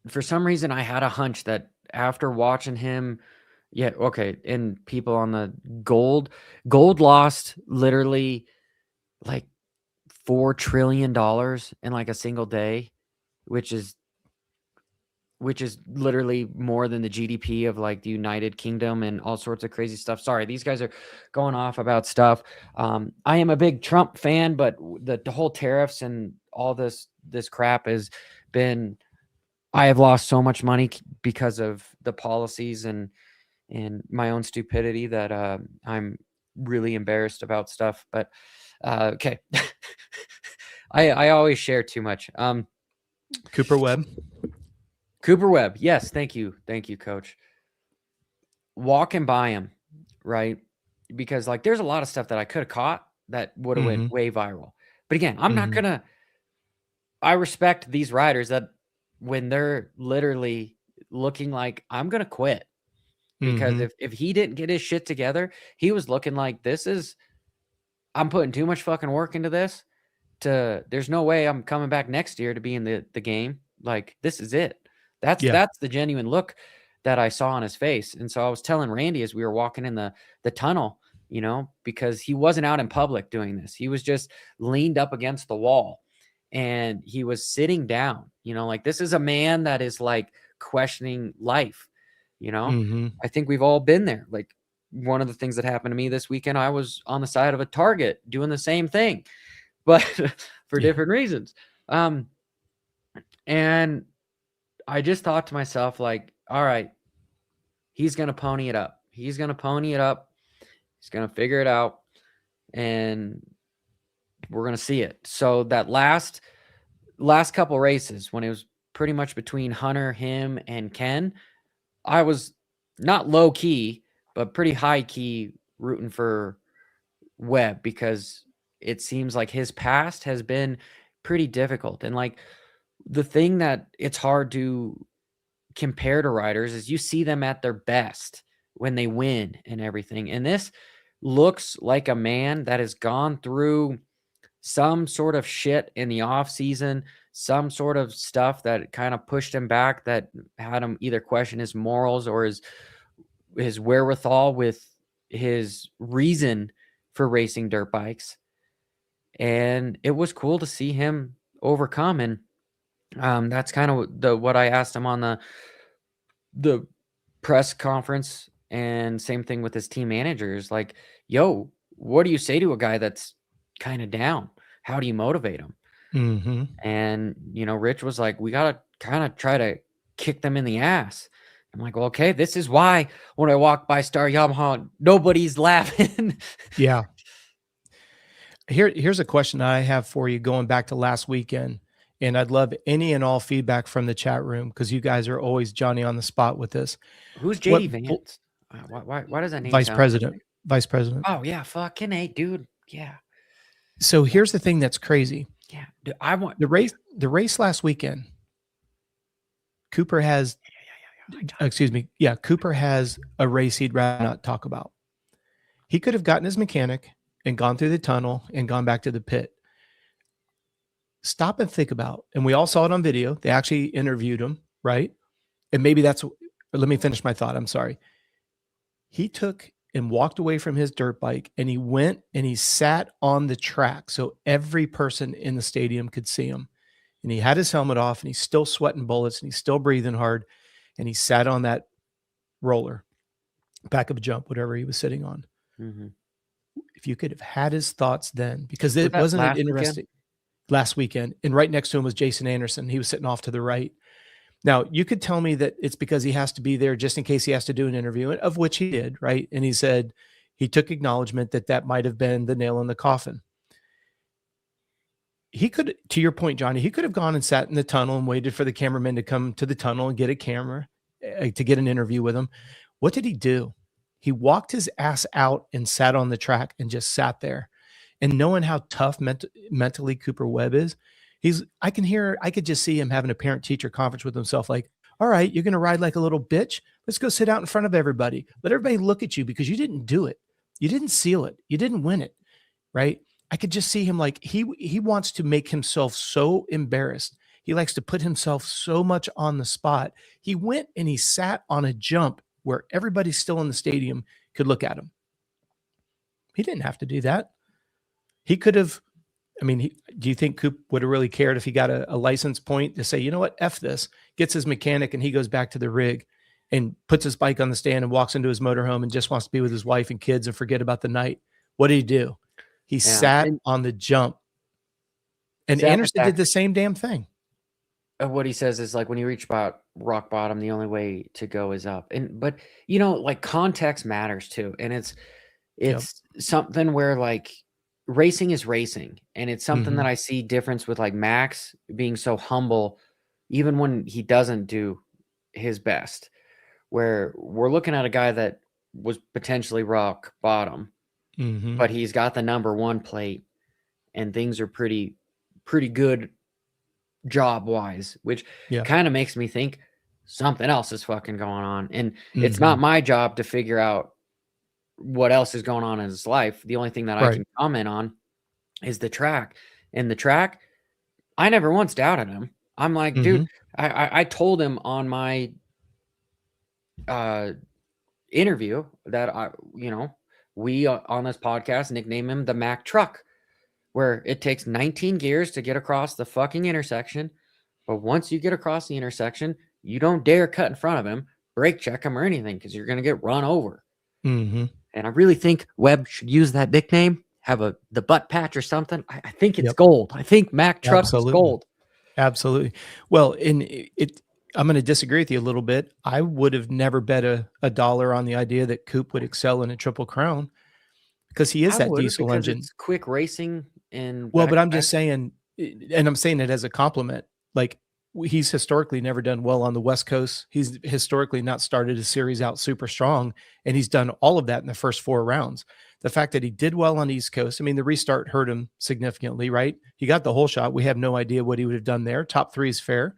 For some reason, I had a hunch that after watching him, yeah, okay, and people on the gold lost literally like $4 trillion in like a single day, which is literally more than the GDP of like the United Kingdom and all sorts of crazy stuff. Sorry, these guys are going off about stuff. I am a big Trump fan, but the whole tariffs and all this crap has been. I have lost so much money because of the policies and my own stupidity that I'm really embarrassed about stuff. But okay, I always share too much. Cooper Webb. Cooper Webb. Yes. Thank you, coach. Walking by him, right? Because like there's a lot of stuff that I could have caught that would have went way viral. But again, I'm not gonna. I respect these riders that when they're literally looking like I'm gonna quit because if he didn't get his shit together, he was looking like I'm putting too much fucking work into this. There's no way I'm coming back next year to be in the game. Like this is it. That's the genuine look that I saw on his face. And so I was telling Randy as we were walking in the tunnel, because he wasn't out in public doing this. He was just leaned up against the wall and he was sitting down, like this is a man that is like questioning life, I think we've all been there. Like one of the things that happened to me this weekend, I was on the side of a Target doing the same thing, but for different reasons. And I just thought to myself, like, all right, he's going to pony it up. He's going to pony it up. He's going to figure it out. And we're going to see it. So that last couple races, when it was pretty much between Hunter, him, and Ken, I was not low key, but pretty high key rooting for Webb because it seems like his past has been pretty difficult. And like the thing that it's hard to compare to riders is you see them at their best when they win and everything. And this looks like a man that has gone through some sort of shit in the off season, some sort of stuff that kind of pushed him back, that had him either question his morals or his wherewithal with his reason for racing dirt bikes. And it was cool to see him overcome. And that's kind of what I asked him on the press conference, and same thing with his team managers. Like, yo, what do you say to a guy that's kind of down? How do you motivate him? And, Rich was like, we got to kind of try to kick them in the ass. I'm like, well, okay, this is why when I walk by Star Yamaha, nobody's laughing. Yeah. Here's a question I have for you going back to last weekend. And I'd love any and all feedback from the chat room because you guys are always Johnny on the spot with this. Who's JD Vance? Why does that name Vice sound President? familiar? Vice President. Oh, yeah, fucking A, dude. Yeah. So here's the thing that's crazy. Yeah. Dude, I want the race last weekend. Cooper has, excuse me. Yeah. Cooper has a race he'd rather not talk about. He could have gotten his mechanic and gone through the tunnel and gone back to the pit. Stop and think about, and we all saw it on video. They actually interviewed him, right? And maybe that's let me finish my thought. I'm sorry. He took and walked away from his dirt bike and he went and he sat on the track so every person in the stadium could see him. And he had his helmet off and he's still sweating bullets and he's still breathing hard. And he sat on that roller, back of a jump, whatever he was sitting on. Mm-hmm. If you could have had his thoughts then, because Was it that wasn't it last interesting weekend? last weekend. And right next to him was Jason Anderson. He was sitting off to the right. Now, you could tell me that it's because he has to be there just in case he has to do an interview, of which he did, right? And he said he took acknowledgement that that might have been the nail in the coffin. He could, to your point, Johnny, he could have gone and sat in the tunnel and waited for the cameraman to come to the tunnel and get a camera to get an interview with him. What did he do? He walked his ass out and sat on the track and just sat there. And knowing how tough mentally Cooper Webb is, I could just see him having a parent teacher conference with himself like, all right, you're going to ride like a little bitch. Let's go sit out in front of everybody. Let everybody look at you because you didn't do it. You didn't seal it. You didn't win it. Right. I could just see him like he wants to make himself so embarrassed. He likes to put himself so much on the spot. He went and he sat on a jump where everybody still in the stadium could look at him. He didn't have to do that. He could have, do you think Coop would have really cared if he got a license point to say, you know what, F this, gets his mechanic and he goes back to the rig and puts his bike on the stand and walks into his motorhome and just wants to be with his wife and kids and forget about the night? What did he do? He sat on the jump. And Anderson did the same damn thing. What he says is like, when you reach about rock bottom, the only way to go is up. But like context matters too. And it's something where like racing is racing. And it's something that I see difference with like Max being so humble, even when he doesn't do his best, where we're looking at a guy that was potentially rock bottom, but he's got the #1 plate and things are pretty good job wise, which kind of makes me think something else is fucking going on. And it's not my job to figure out what else is going on in his life. The only thing that I can comment on is the track. And the track, I never once doubted him. I'm like, dude, I told him on my interview that we on this podcast nickname him the Mack truck, where it takes 19 gears to get across the fucking intersection. But once you get across the intersection, you don't dare cut in front of him, brake check him or anything, because you're going to get run over. And I really think Webb should use that nickname, have the butt patch or something. I think it's gold. I think Mack truck is gold. Absolutely. Well, I'm going to disagree with you a little bit. I would have never bet a dollar on the idea that Coop would excel in a Triple Crown, because he is that diesel engine. It's quick racing. But I'm just saying, and I'm saying it as a compliment, like he's historically never done well on the West Coast. He's historically not started a series out super strong, and he's done all of that in the first 4 rounds. The fact that he did well on the East Coast, the restart hurt him significantly, right? He got the whole shot. We have no idea what he would have done there. Top 3 is fair,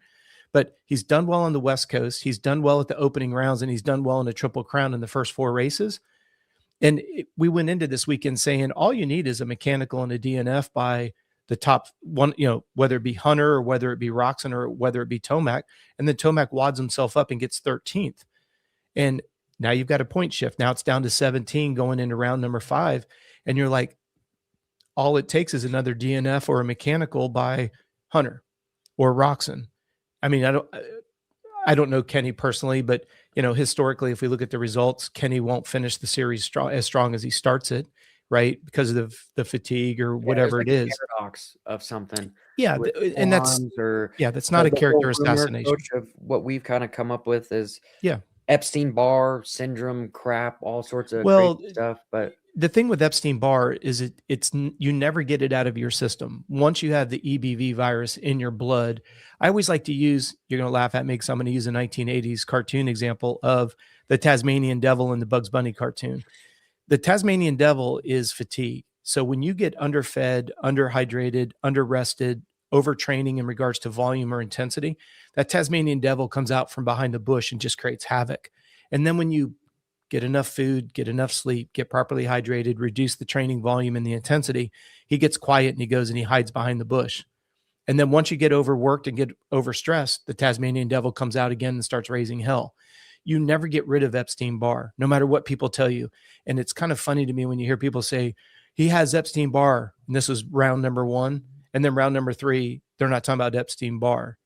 but he's done well on the West Coast. He's done well at the opening rounds, and he's done well in a Triple Crown in the first 4 races. And we went into this weekend saying all you need is a mechanical and a DNF by the top one, whether it be Hunter or whether it be Roxon or whether it be Tomac. And then Tomac wads himself up and gets 13th. And now you've got a point shift. Now it's down to 17 going into round number 5. And you're like, all it takes is another DNF or a mechanical by Hunter or Roxon. I don't know Kenny personally, but historically, if we look at the results, Kenny won't finish the series as strong as he starts it, right? Because of the fatigue or whatever it is. Paradox of something. Yeah, and that's not a character assassination. Of what we've kind of come up with is Epstein-Barr syndrome crap, all sorts of crazy stuff. But the thing with Epstein-Barr is it's you never get it out of your system. Once you have the EBV virus in your blood, I always like to use, you're going to laugh at me because I'm going to use a 1980s cartoon example of the Tasmanian Devil in the Bugs Bunny cartoon. The Tasmanian Devil is fatigue. So when you get underfed, underhydrated, underrested, overtraining in regards to volume or intensity, that Tasmanian Devil comes out from behind the bush and just creates havoc. And then when you get enough food, get enough sleep, get properly hydrated, reduce the training volume and the intensity, he gets quiet and he goes and he hides behind the bush. And then once you get overworked and get overstressed, the Tasmanian Devil comes out again and starts raising hell. You never get rid of Epstein-Barr, no matter what people tell you. And it's kind of funny to me when you hear people say, he has Epstein-Barr, and this was round number 1, and then round number 3, they're not talking about Epstein-Barr.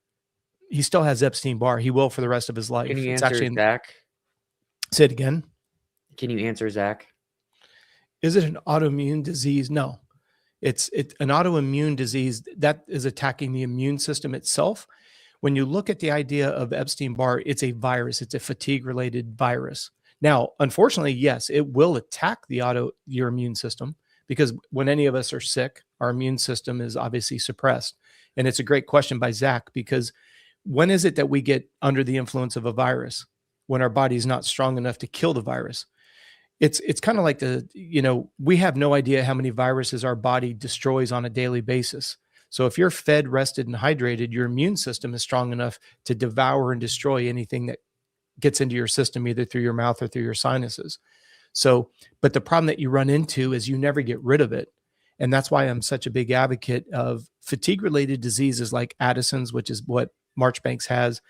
He still has Epstein-Barr. He will for the rest of his Can life. you It's answer actually, Zach? say it again. Can you answer Zach? Is it an autoimmune disease? No. It's an autoimmune disease that is attacking the immune system itself. When you look at the idea of Epstein-Barr, it's a virus. It's a fatigue-related virus. Now, unfortunately, yes, it will attack your immune system, because when any of us are sick, our immune system is obviously suppressed. And it's a great question by Zach, because when is it that we get under the influence of a virus? When our body's not strong enough to kill the virus. It's kind of like we have no idea how many viruses our body destroys on a daily basis. So if you're fed, rested, and hydrated, your immune system is strong enough to devour and destroy anything that gets into your system, either through your mouth or through your sinuses. So, but the problem that you run into is you never get rid of it. And that's why I'm such a big advocate of fatigue-related diseases like Addison's, which is what Marchbanks has,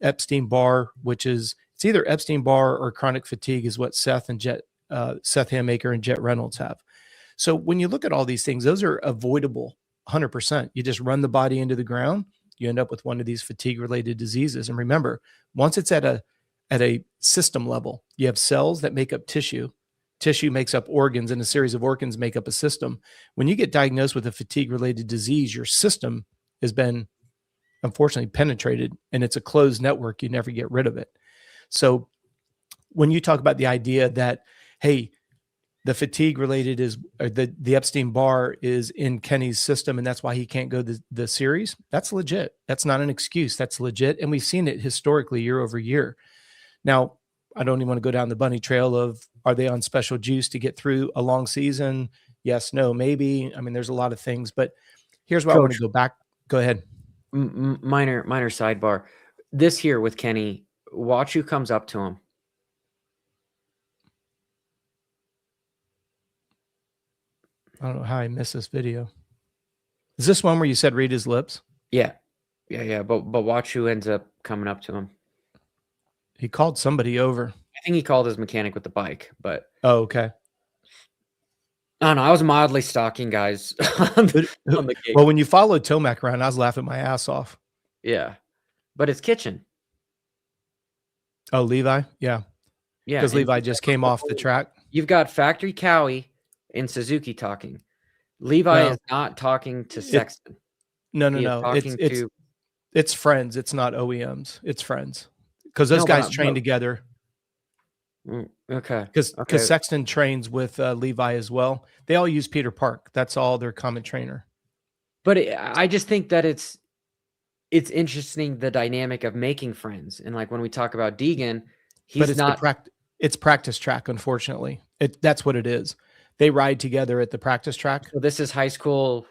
Epstein-Barr, which is, it's either Epstein-Barr or chronic fatigue, is what Seth Hammaker and Jet Reynolds have. So when you look at all these things, those are avoidable 100%. You just run the body into the ground, you end up with one of these fatigue-related diseases. And remember, once it's at a system level, you have cells that make up tissue. Tissue makes up organs, and a series of organs make up a system. When you get diagnosed with a fatigue-related disease, your system has been unfortunately penetrated, and it's a closed network. You never get rid of it. So when you talk about the idea that, hey, the fatigue related is the Epstein-Barr is in Kenny's system, and that's why he can't go the series, that's legit. That's not an excuse. That's legit. And we've seen it historically year over year. Now, I don't even want to go down the bunny trail of, are they on special juice to get through a long season? Yes, no, maybe. I mean, there's a lot of things, but here's where I want to go back. Go ahead. Minor sidebar. This here with Kenny, watch who comes up to him. I don't know how I missed this video. Is this one where you said read his lips? Yeah. But watch who ends up coming up to him. He called somebody over. I think he called his mechanic with the bike, but oh, okay. I don't know. I was mildly stalking guys on the gig. Well, when you followed Tomac around, I was laughing my ass off. Yeah, but it's Kitchen. Oh, Levi? Yeah. Yeah. Because Levi just came off the track. You've got Factory Cowie and Suzuki talking. Levi is not talking to Sexton. No. It's friends. It's not OEMs. It's friends. Because those guys train together. Okay. Because Sexton trains with Levi as well. They all use Peter Park. That's all their common trainer. But I just think that it's interesting, the dynamic of making friends. And like when we talk about Deegan, it's practice track, unfortunately. That's what it is. They ride together at the practice track. So this is high school,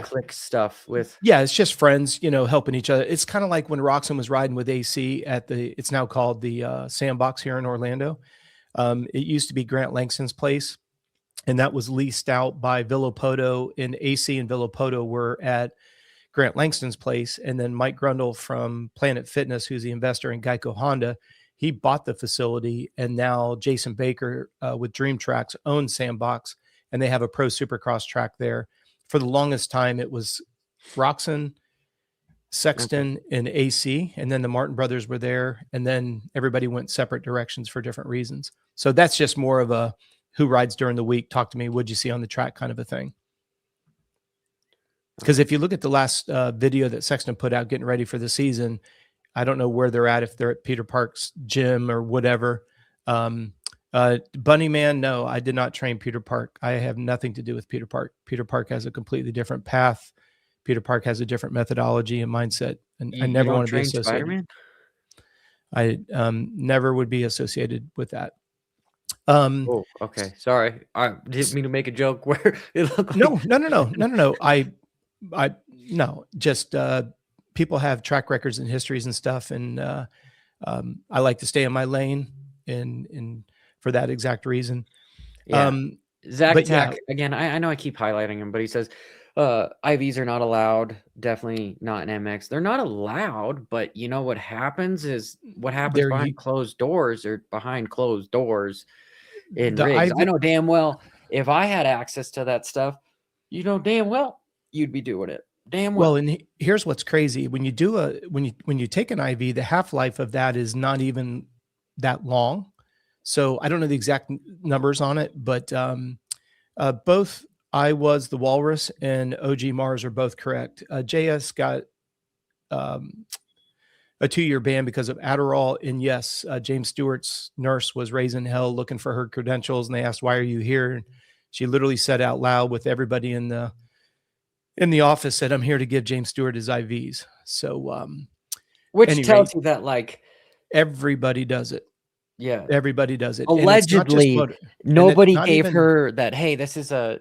click stuff with. Yeah, it's just friends, helping each other. It's kind of like when Roxon was riding with AC at it's now called the Sandbox here in Orlando. It used to be Grant Langston's place, and that was leased out by Villopoto, and AC and Villopoto were at Grant Langston's place. And then Mike Grundle from Planet Fitness, who's the investor in Geico Honda, he bought the facility, and now Jason Baker with Dream Tracks owns Sandbox, and they have a pro supercross track there. For the longest time, it was Roxon, Sexton, and AC, and then the Martin brothers were there, and then everybody went separate directions for different reasons. So that's just more of a who rides during the week, talk to me, what'd you see on the track kind of a thing. Because if you look at the last video that Sexton put out getting ready for the season, I don't know where they're at, if they're at Peter Park's gym or whatever. Bunny Man, no, I did not train Peter Park. I have nothing to do with Peter Park. Peter Park has a completely different path. Peter Park has a different methodology and mindset, and I never want to be associated. Spider-Man? I never would be associated with that. Oh, okay. Sorry, I didn't mean to make a joke where it looked like no. No. Just people have track records and histories and stuff, and I like to stay in my lane, and for that exact reason. Yeah. Zach Tack, again, I know I keep highlighting him, but he says, IVs are not allowed. Definitely not in MX. They're not allowed, but you know what happens is what happens There behind you closed doors or behind closed doors in the rigs. I IV know damn well if I had access to that stuff, you know damn well you'd be doing it. Damn Well, well. and here's what's crazy. When you do a when you take an IV, the half-life of that is not even that long. So I don't know the exact numbers on it, but both I was the Walrus and OG Mars are both correct. JS got um, a 2-year ban because of Adderall. And yes, James Stewart's nurse was raising hell looking for her credentials, and they asked, "Why are you here?" And she literally said out loud with everybody in the office, said, "I'm here to give James Stewart his IVs." So, Which any tells rate, you that, like, everybody does it. yeah, Everybody does it, and it's not just allegedly motor, and it's nobody not gave even her that, hey, this is a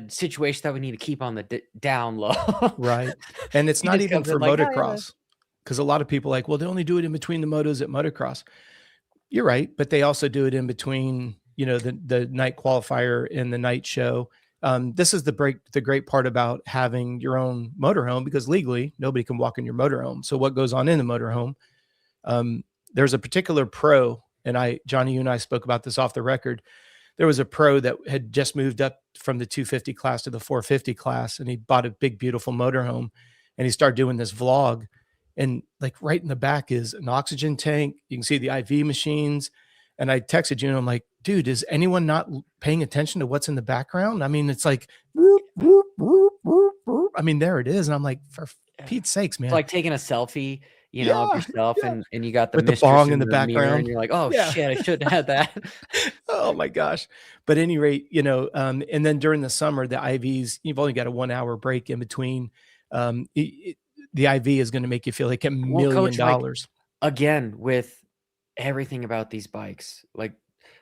situation that we need to keep on the down low. right, and it's He not just even comes in for like, oh yeah. motocross, because a lot of people are like, well, they only do it in between the motos at motocross. You're right, but they also do it in between, the night qualifier and the night show. This is the great part about having your own motorhome, because legally nobody can walk in your motorhome. So what goes on in the motorhome? Um, there's a particular pro, and Johnny, you and I spoke about this off the record. There was a pro that had just moved up from the 250 class to the 450 class, and he bought a big, beautiful motorhome, and he started doing this vlog. And like right in the back is an oxygen tank. You can see the IV machines. And I texted you and I'm like, dude, is anyone not paying attention to what's in the background? I mean, it's like, whoop, whoop, whoop, whoop, whoop. I mean, there it is. And I'm like, for Yeah. Pete's sakes, It's man. like taking a selfie, of Yeah, yourself yeah. and you got the With the mistress bong in in the the mirror and background. you're like, "Oh Yeah. shit, I shouldn't have had that." Oh my gosh. But at any rate, and then during the summer, the IVs, you've only got a 1 hour break in between. The IV is going to make you feel like $1 Well, million. coach, like, again, with everything about these bikes, like,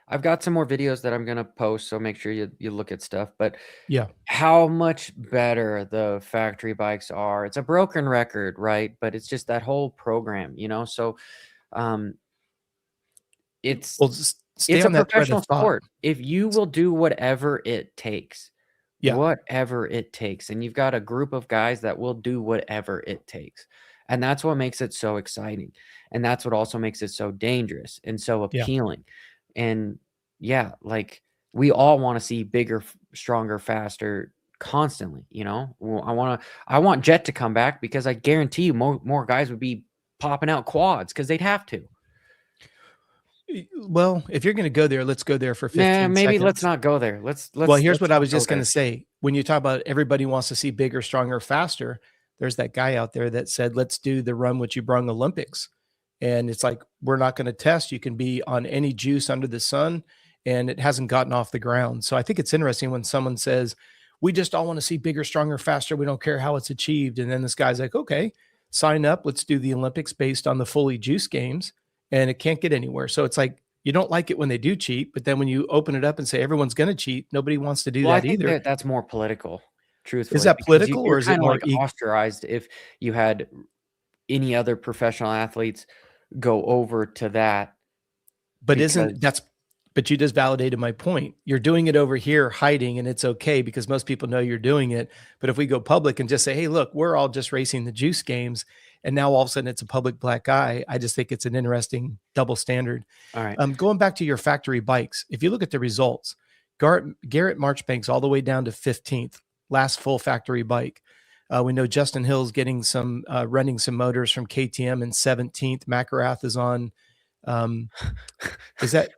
I've got some more videos that I'm gonna post, so make sure you look at stuff, but Yeah. how much better the factory bikes are. It's a broken record, right? But it's just that whole program, so, um, it's Well, stay it's a on that thread of professional thought. sport. If you will do Yeah. whatever it takes, and you've got a group of guys that will do whatever it takes, and that's what makes it so exciting, and that's what also makes it so dangerous and so Yeah. appealing, and yeah, like, we all wanna see bigger, stronger, faster constantly, Well, I want Jet to come back because I guarantee you more guys would be popping out quads because 'cause they'd have to. Well, if you're going to go there, let's go there for Nah, 15 maybe let's seconds. not go there. Well, here's what Let's I not was go just going there. to say. When you talk about everybody wants to see bigger, stronger, faster, there's that guy out there that said, let's do the Run What You Brung Olympics. And it's like, we're not going to test. You can be on any juice under the sun, and it hasn't gotten off the ground. So I think it's interesting when someone says, we just all want to see bigger, stronger, faster. We don't care how it's achieved. And then this guy's like, okay, sign up. Let's do the Olympics based on the fully juice games. And it can't get anywhere. So it's like, you don't like it when they do cheat, but then when you open it up and say everyone's going to cheat, nobody wants to do Well, I that think either. that that's more political, Is truthfully, that because political or you're is it kinda, more like, ostracized if you had any other professional athletes go over to that but because isn't that's but you just validated my point. You're doing it over here hiding and it's okay because most people know you're doing it. But if we go public and just say, hey, look, we're all just racing the juice games, and now all of a sudden it's a public black eye, I just think it's an interesting double standard. alright. Going back to your factory bikes, if you look at the results, Garrett Marchbank's all the way down to 15th, last full factory bike. We know Justin Hill's getting some running some motors from KTM in 17th. McElrath is on. Um, is that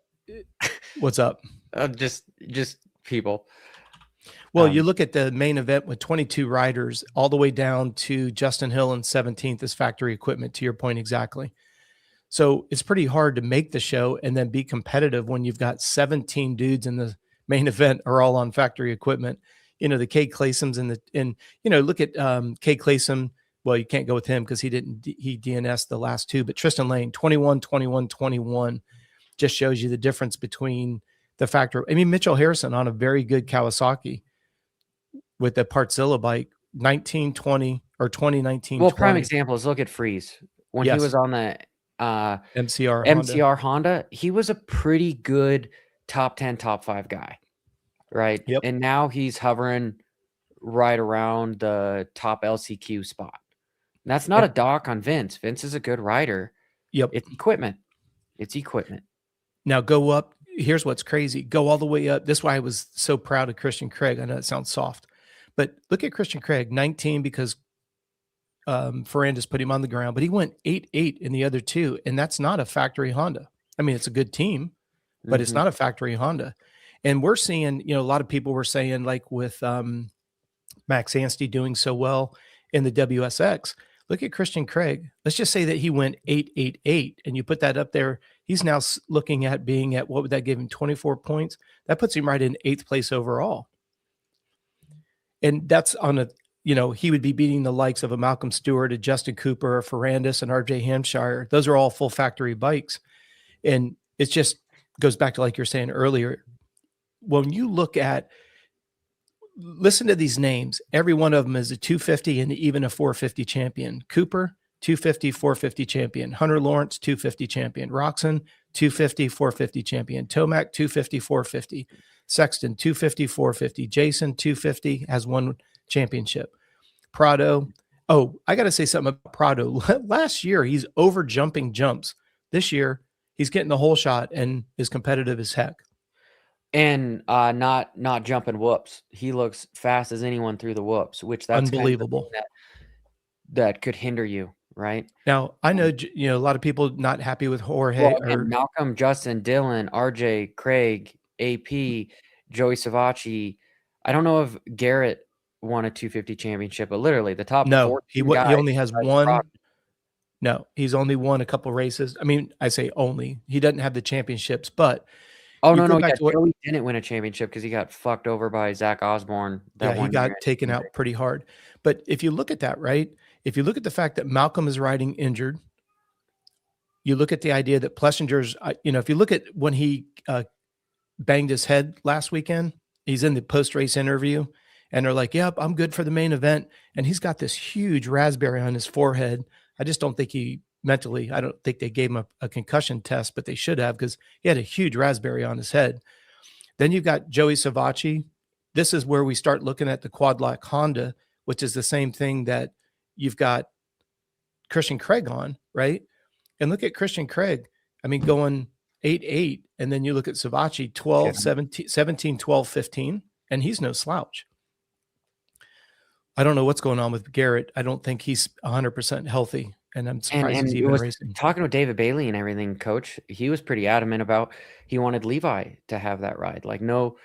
what's up? Just people. Well, you Um, look at the main event with 22 riders, all the way down to Justin Hill in 17th as factory equipment. To your point, exactly. So it's pretty hard to make the show and then be competitive when you've got 17 dudes in the main event are all on factory equipment. The Kay Claysom's look at Kay Claysom. Well, you can't go with him because he DNS the last two, but Tristan Lane, 21, 21, 21 just shows you the difference between the factory. I mean, Mitchell Harrison on a very good Kawasaki with the Partzilla bike, 1920 or 2019 well, prime 20. example is look at Freeze. When he Yes, was on the, MCR Honda. MCR Honda, he was a pretty good top 10, top 5 guy, right? Yep. And now he's hovering right around the top LCQ spot. And that's not And a dock on Vince. Vince is a good rider. yep. It's equipment. It's equipment. Now go up. Here's what's crazy. Go all the way up. This is why I was so proud of Christian Craig. I know it sounds soft, but look at Christian Craig, 19 because Ferrandis put him on the ground, but he went 8-8 in the other two, and that's not a factory Honda. I mean, it's a good team, but it's not a factory Honda. And we're seeing, a lot of people were saying, like with Max Anstey doing so well in the WSX. Look at Christian Craig. Let's just say that he went 8-8-8, and you put that up there. He's now looking at being at, what would that give him, 24 points? That puts him right in 8th place overall. And that's on a, he would be beating the likes of a Malcolm Stewart, a Justin Cooper, a Ferrandis, and RJ Hampshire. Those are all full factory bikes. And it just goes back to, like you're saying earlier, when you look at, listen to these names. Every one of them is a 250 and even a 450 champion. Cooper, 250, 450 champion. Hunter Lawrence, 250 champion. Roxon, 250, 450 champion. Tomac, 250, 450. Sexton, 250, 450. Jason, 250, has won championship. Prado. Oh, I got to say something about Prado. Last year, he's over jumping jumps. This year, he's getting the whole shot and is competitive as heck. And not jumping whoops. He looks fast as anyone through the whoops, which that's unbelievable. Kind of that could hinder you, right? Now, I know, a lot of people not happy with Jorge. Well, and Malcolm, Justin, Dylan, RJ, Craig, AP, Joey Savacci. I don't know if Garrett won a 250 championship, but literally the top no, he only has one. No, he's only won a couple races. I mean, I say only. He doesn't have the championships, but no, Joey didn't win a championship because he got fucked over by Zach Osborne. He got taken out pretty hard. But if you look at that, right? If you look at the fact that Malcolm is riding injured, you look at the idea that Plessinger's, if you look at when he banged his head last weekend, he's in the post-race interview, and they're like, yep, I'm good for the main event. And he's got this huge raspberry on his forehead. I just don't think I don't think they gave him a concussion test, but they should have, because he had a huge raspberry on his head. Then you've got Joey Savacci. This is where we start looking at the quad lock Honda, which is the same thing that you've got Christian Craig on, right? And look at Christian Craig. I mean, going 8-8, and then you look at Savacci, 12, 17, 12, 15, and he's no slouch. I don't know what's going on with Garrett. I don't think he's 100% healthy. And I'm surprised he's even racing. Talking with David Bailey and everything, coach, he was pretty adamant about he wanted Levi to have that ride. Like no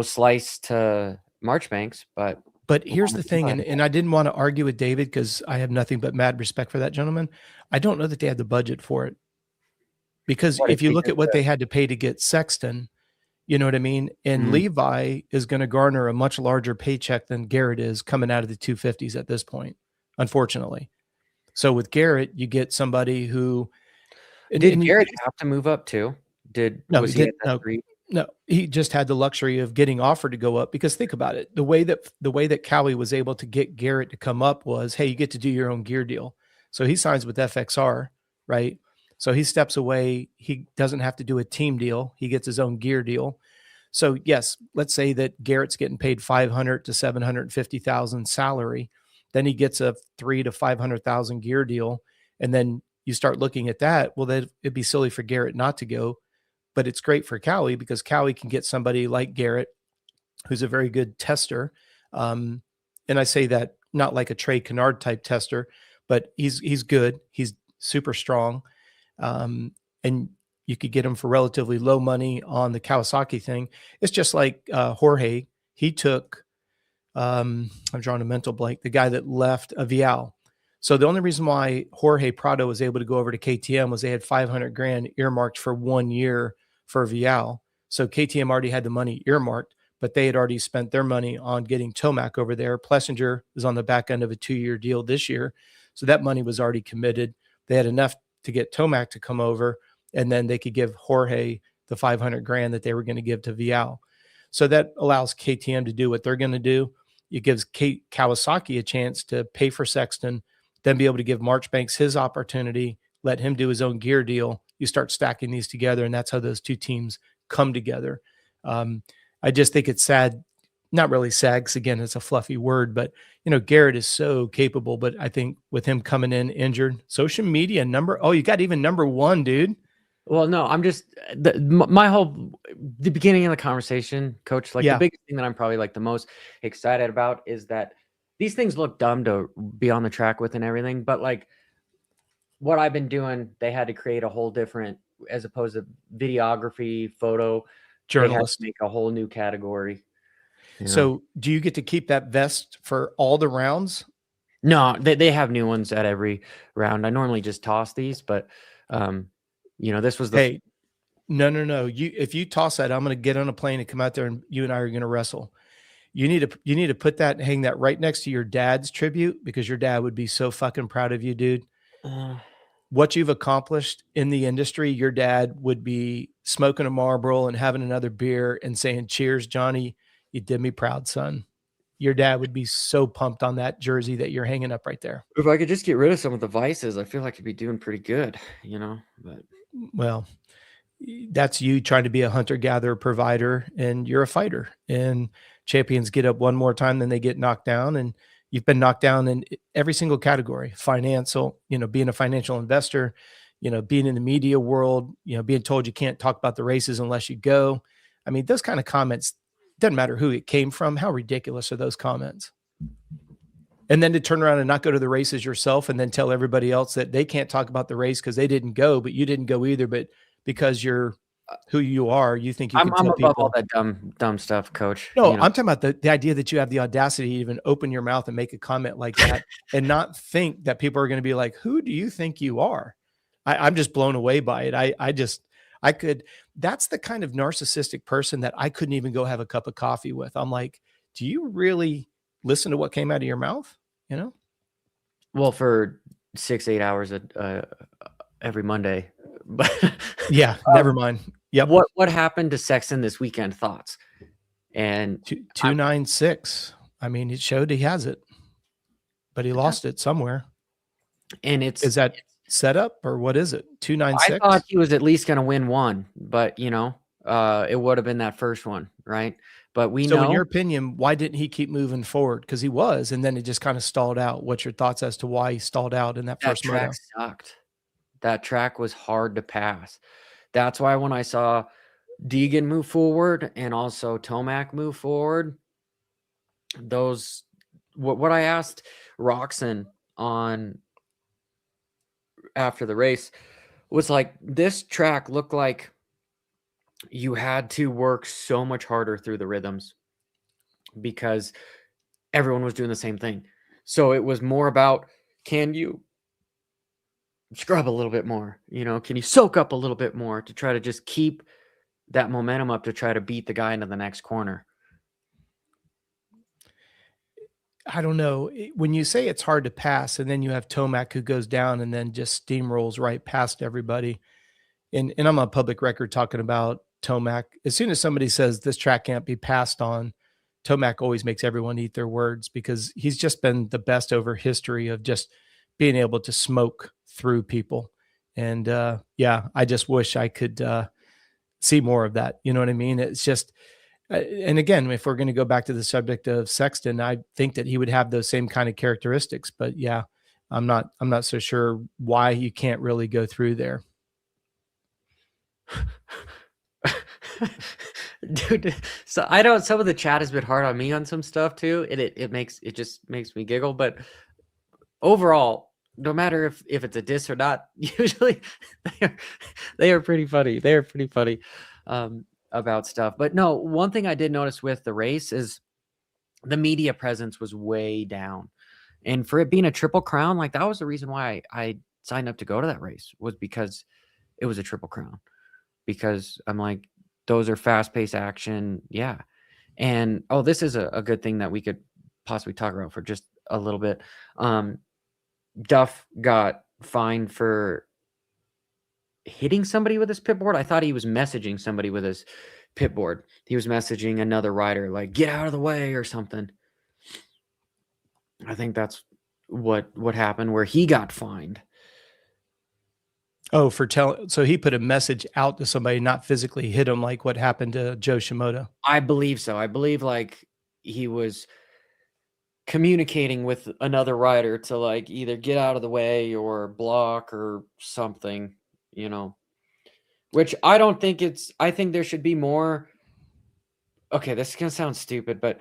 slice to Marchbanks, but here's the thing, and I didn't want to argue with David because I have nothing but mad respect for that gentleman. I don't know that they had the budget for it. Because if you look at what they had to pay to get Sexton, you know what I mean? And Levi is going to garner a much larger paycheck than Garrett is coming out of the 250s at this point, unfortunately. So with Garrett, you get somebody who did Garrett have to move up too? No, he just had the luxury of getting offered to go up, because think about it. The way that Cowie was able to get Garrett to come up was, hey, you get to do your own gear deal. So he signs with FXR, right? So he steps away. He doesn't have to do a team deal. He gets his own gear deal. So yes, let's say that Garrett's getting paid $500,000 to $750,000 salary. Then he gets a $300,000 to $500,000 gear deal. And then you start looking at that. Well, then it'd be silly for Garrett not to go, but it's great for Cowie because Cowie can get somebody like Garrett, who's a very good tester. And I say that not like a Trey Kennard type tester, but he's good. He's super strong. And you could get him for relatively low money on the Kawasaki thing. It's just like Jorge. He took, I'm drawing a mental blank, the guy that left a Vial. So the only reason why Jorge Prado was able to go over to KTM was they had $500,000 earmarked for 1 year for Vial. So KTM already had the money earmarked, but they had already spent their money on getting Tomac over there. Plessinger is on the back end of a 2-year deal this year. So that money was already committed. They had enough to get Tomac to come over, and then they could give Jorge the $500,000 that they were going to give to Vial. So that allows KTM to do what they're going to do. It gives Kawasaki a chance to pay for Sexton, then be able to give Marchbanks his opportunity, let him do his own gear deal. You start stacking these together, and that's how those two teams come together. I just think it's sad not really sad, 'cause again, it's a fluffy word, but, Garrett is so capable, but I think with him coming in injured, social media you got even number 1, dude. Well, no, I'm just my whole the beginning of the conversation, coach, like the Yeah, biggest thing that I'm probably like the most excited about is that these things look dumb to be on the track with and everything, but like what I've been doing, they had to create a whole different, as opposed to videography, photo, they had to journalist. make a whole new category, you know. So, do you get to keep that vest for all the rounds? No, they have new ones at every round. I normally just toss these, but this was the Hey, no, no, no. If you toss that, I'm gonna get on a plane and come out there and you and I are gonna wrestle. You need to put that and hang that right next to your dad's tribute because your dad would be so fucking proud of you, dude. uh, What you've accomplished in the industry, your dad would be smoking a Marlboro and having another beer and saying, "Cheers, Johnny. You did me proud, son." Your dad would be so pumped on that jersey that you're hanging up right there. if I could just get rid of some of the vices, I feel like I'd be doing pretty good, but Well, that's you trying to be a hunter gatherer provider, and you're a fighter, and champions get up one more time than they get knocked down, and you've been knocked down in every single category: financial, being a financial investor, being in the media world, being told you can't talk about the races unless you go. I mean, those kind of comments, doesn't matter who it came from. How ridiculous are those comments? And then to turn around and not go to the races yourself and then tell everybody else that they can't talk about the race because they didn't go, but you didn't go either. But because you're who you are, you think you I'm can I'm tell above all people. that dumb stuff, coach. No, I'm talking about the idea that you have the audacity to even open your mouth and make a comment like that and not think that people are going to be like, who do you think you are? I'm just blown away by it. I could, that's the kind of narcissistic person that I couldn't even go have a cup of coffee with. I'm like, do you really listen to what came out of your mouth? You know? Well, for 6, 8 hours every Monday, but Yeah, never mind. Yep. what happened to Sexton this weekend? Thoughts? And 296. I mean, it showed he has it, but he lost it somewhere. it's Is that set up or what is it? I 296? thought he was at least going to win one, but it would have been that first one, right? But we So in know your opinion, why didn't he keep moving forward? Because he was, and then it just kind of stalled out. What's your thoughts as to why he stalled out in that that first track moto? sucked. That track was hard to pass. That's why when I saw Deegan move forward and also Tomac move forward, those what I asked Roxon on after the race was like, this track looked like you had to work so much harder through the rhythms because everyone was doing the same thing. So it was more about, can you scrub a little bit more? Can you soak up a little bit more to try to just keep that momentum up to try to beat the guy into the next corner? I don't know. When you say it's hard to pass, and then you have Tomac who goes down and then just steamrolls right past everybody. And I'm on public record talking about Tomac. As soon as somebody says this track can't be passed on, Tomac always makes everyone eat their words because he's just been the best over history of just being able to smoke through people. And yeah, I just wish I could see more of that. You know what I mean? It's just, and again, if we're going to go back to the subject of Sexton, I think that he would have those same kind of characteristics. But yeah, I'm not so sure why you can't really go through there. Dude, so I know some of the chat has been hard on me on some stuff too. It just makes me giggle. But overall, no matter if it's a diss or not, usually they are pretty funny. They are pretty funny about stuff. But no, one thing I did notice with the race is the media presence was way down. And for it being a triple crown, like that was the reason why I signed up to go to that race, was because it was a triple crown. Because I'm like, those are fast-paced action. Yeah. And this is a good thing that we could possibly talk about for just a little bit. Duff got fined for hitting somebody with his pit board. I thought he was messaging somebody with his pit board. He was messaging another rider like, get out of the way or something. I think that's what happened, where he got fined. Oh, so he put a message out to somebody, not physically hit him like what happened to Joe Shimoda. I believe so. I believe like he was communicating with another rider to like either get out of the way or block or something, you know. Which I don't think I think there should be more. Okay, this is gonna sound stupid, but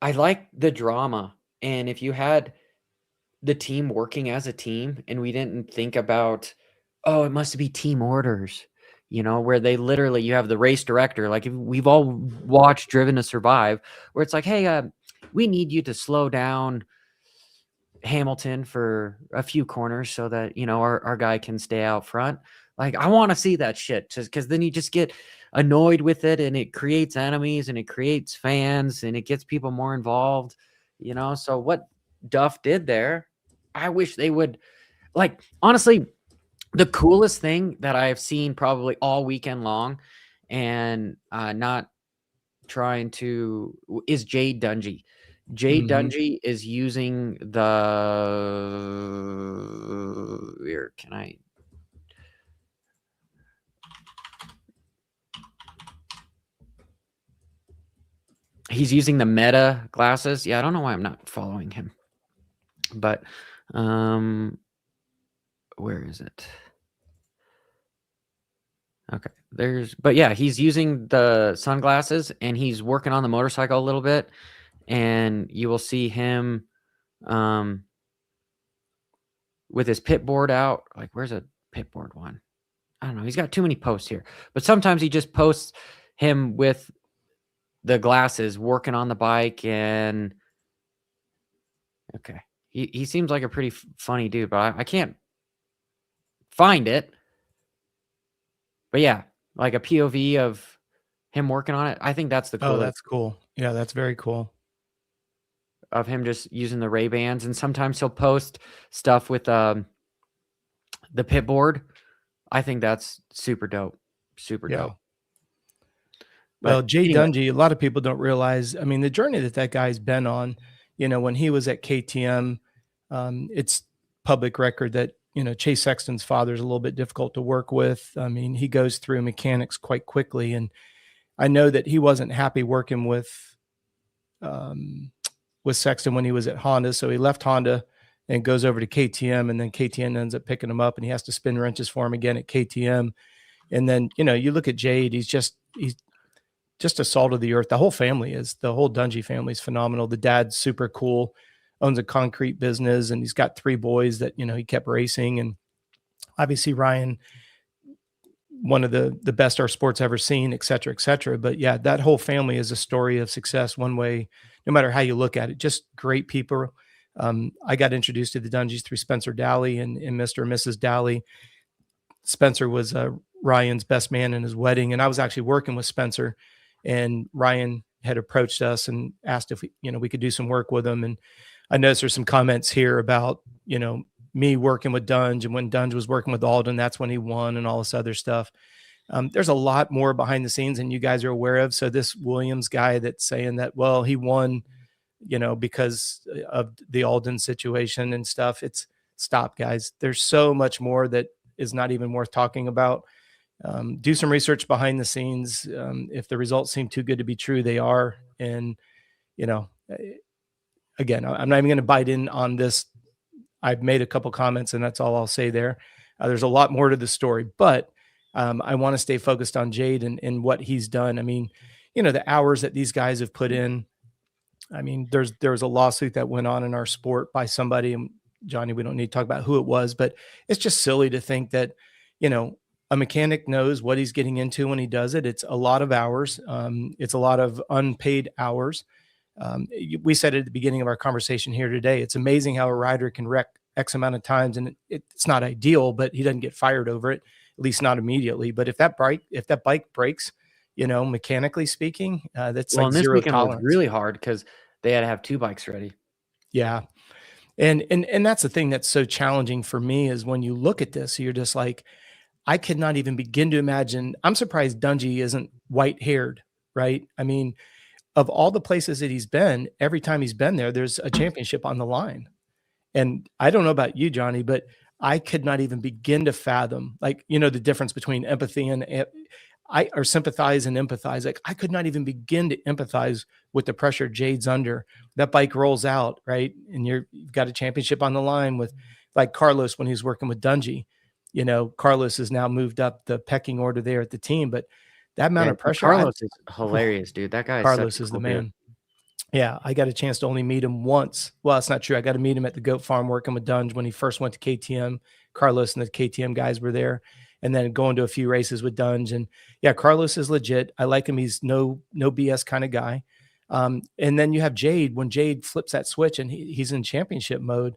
I like the drama. And if you had the team working as a team and we didn't think about, oh, it must be team orders, where they literally, you have the race director, like we've all watched Driven to Survive, where it's like, hey, we need you to slow down Hamilton for a few corners so that, our guy can stay out front. Like, I want to see that shit, just because then you just get annoyed with it and it creates enemies and it creates fans and it gets people more involved, So what Duff did there, I wish they would, like, honestly, the coolest thing that I have seen probably all weekend long, and not trying to, is Jade Dungy. Jade Mhm. Dungy is using here, can I? He's using the Meta glasses. Yeah, I don't know why I'm not following him. But where is it? Okay, but yeah, he's using the sunglasses and he's working on the motorcycle a little bit, and you will see him with his pit board out. Like, where's a pit board one? I don't know. He's got too many posts here, but sometimes he just posts him with the glasses working on the bike. And okay, he seems like a pretty funny dude, but I can't find it. But yeah, like a POV of him working on it. I think that's the Oh, coolest, that's cool. Yeah, that's very cool. of him just using the Ray-Bans. And sometimes he'll post stuff with the pit board. I think that's super dope. Super Yeah. dope. Well, But Jay anyway, Dungy, a lot of people don't realize, I mean, the journey that that guy's been on, when he was at KTM, it's public record that, Chase Sexton's father is a little bit difficult to work with. I mean, he goes through mechanics quite quickly. And I know that he wasn't happy working um, with Sexton when he was at Honda. So he left Honda and goes over to KTM, and then KTM ends up picking him up and he has to spin wrenches for him again at KTM. And then, you look at Jade, he's just a salt of the earth. The whole Dungy family is phenomenal. The dad's super cool, owns a concrete business, and he's got 3 boys that, he kept racing. And obviously Ryan, one of the best our sport's ever seen, et cetera, et cetera. But yeah, that whole family is a story of success one way, no matter how you look at it. Just great people. I got introduced to the Dungies through Spencer Dally and Mr. and Mrs. Dally. Spencer was Ryan's best man in his wedding, and I was actually working with Spencer, and Ryan had approached us and asked if we could do some work with him. And I noticed there's some comments here about me working with Dunge, and when Dunge was working with Alden, that's when he won and all this other stuff. There's a lot more behind the scenes than you guys are aware of. So this Williams guy that's saying that, well, he won, because of the Alden situation and stuff. It's stop, guys. There's so much more that is not even worth talking about. Do some research behind the scenes. If the results seem too good to be true, they are. And, again, I'm not even going to bite in on this. I've made a couple comments and that's all I'll say there. There's a lot more to the story, but I want to stay focused on Jade and what he's done. I mean, the hours that these guys have put in. I mean, there was a lawsuit that went on in our sport by somebody, and Johnny, we don't need to talk about who it was, but it's just silly to think that, a mechanic knows what he's getting into when he does it. It's a lot of hours. It's a lot of unpaid hours. We said at the beginning of our conversation here today, it's amazing how a rider can wreck X amount of times, and it's not ideal, but he doesn't get fired over it, at least not immediately. But if that bike breaks, mechanically speaking, that's well, like and this zero weekend was tolerance. really hard because they had to have 2 bikes ready. Yeah. And that's the thing that's so challenging for me is when you look at this, you're just like, I could not even begin to imagine. I'm surprised Dungy isn't white haired, right? I mean, of all the places that he's been, every time he's been there, there's a championship on the line. And I don't know about you, Johnny, but I could not even begin to fathom, like, the difference between empathy and or sympathize and empathize. Like I could not even begin to empathize with the pressure Jade's under. That bike rolls out, right? And you've got a championship on the line with like Carlos when he's working with Dungy. You know, Carlos has now moved up the pecking order there at the team, but that amount Yeah, of pressure, Carlos is hilarious, dude. That guy is such Carlos a is the cool dude. man. Yeah, I got a chance to only meet him once. Well, that's not true. I got to meet him at the goat farm working with Dunge when he first went to KTM. Carlos and the KTM guys were there, and then going to a few races with Dunge. And yeah, Carlos is legit. I like him. He's no BS kind of guy. And then you have Jade. When Jade flips that switch and he's in championship mode,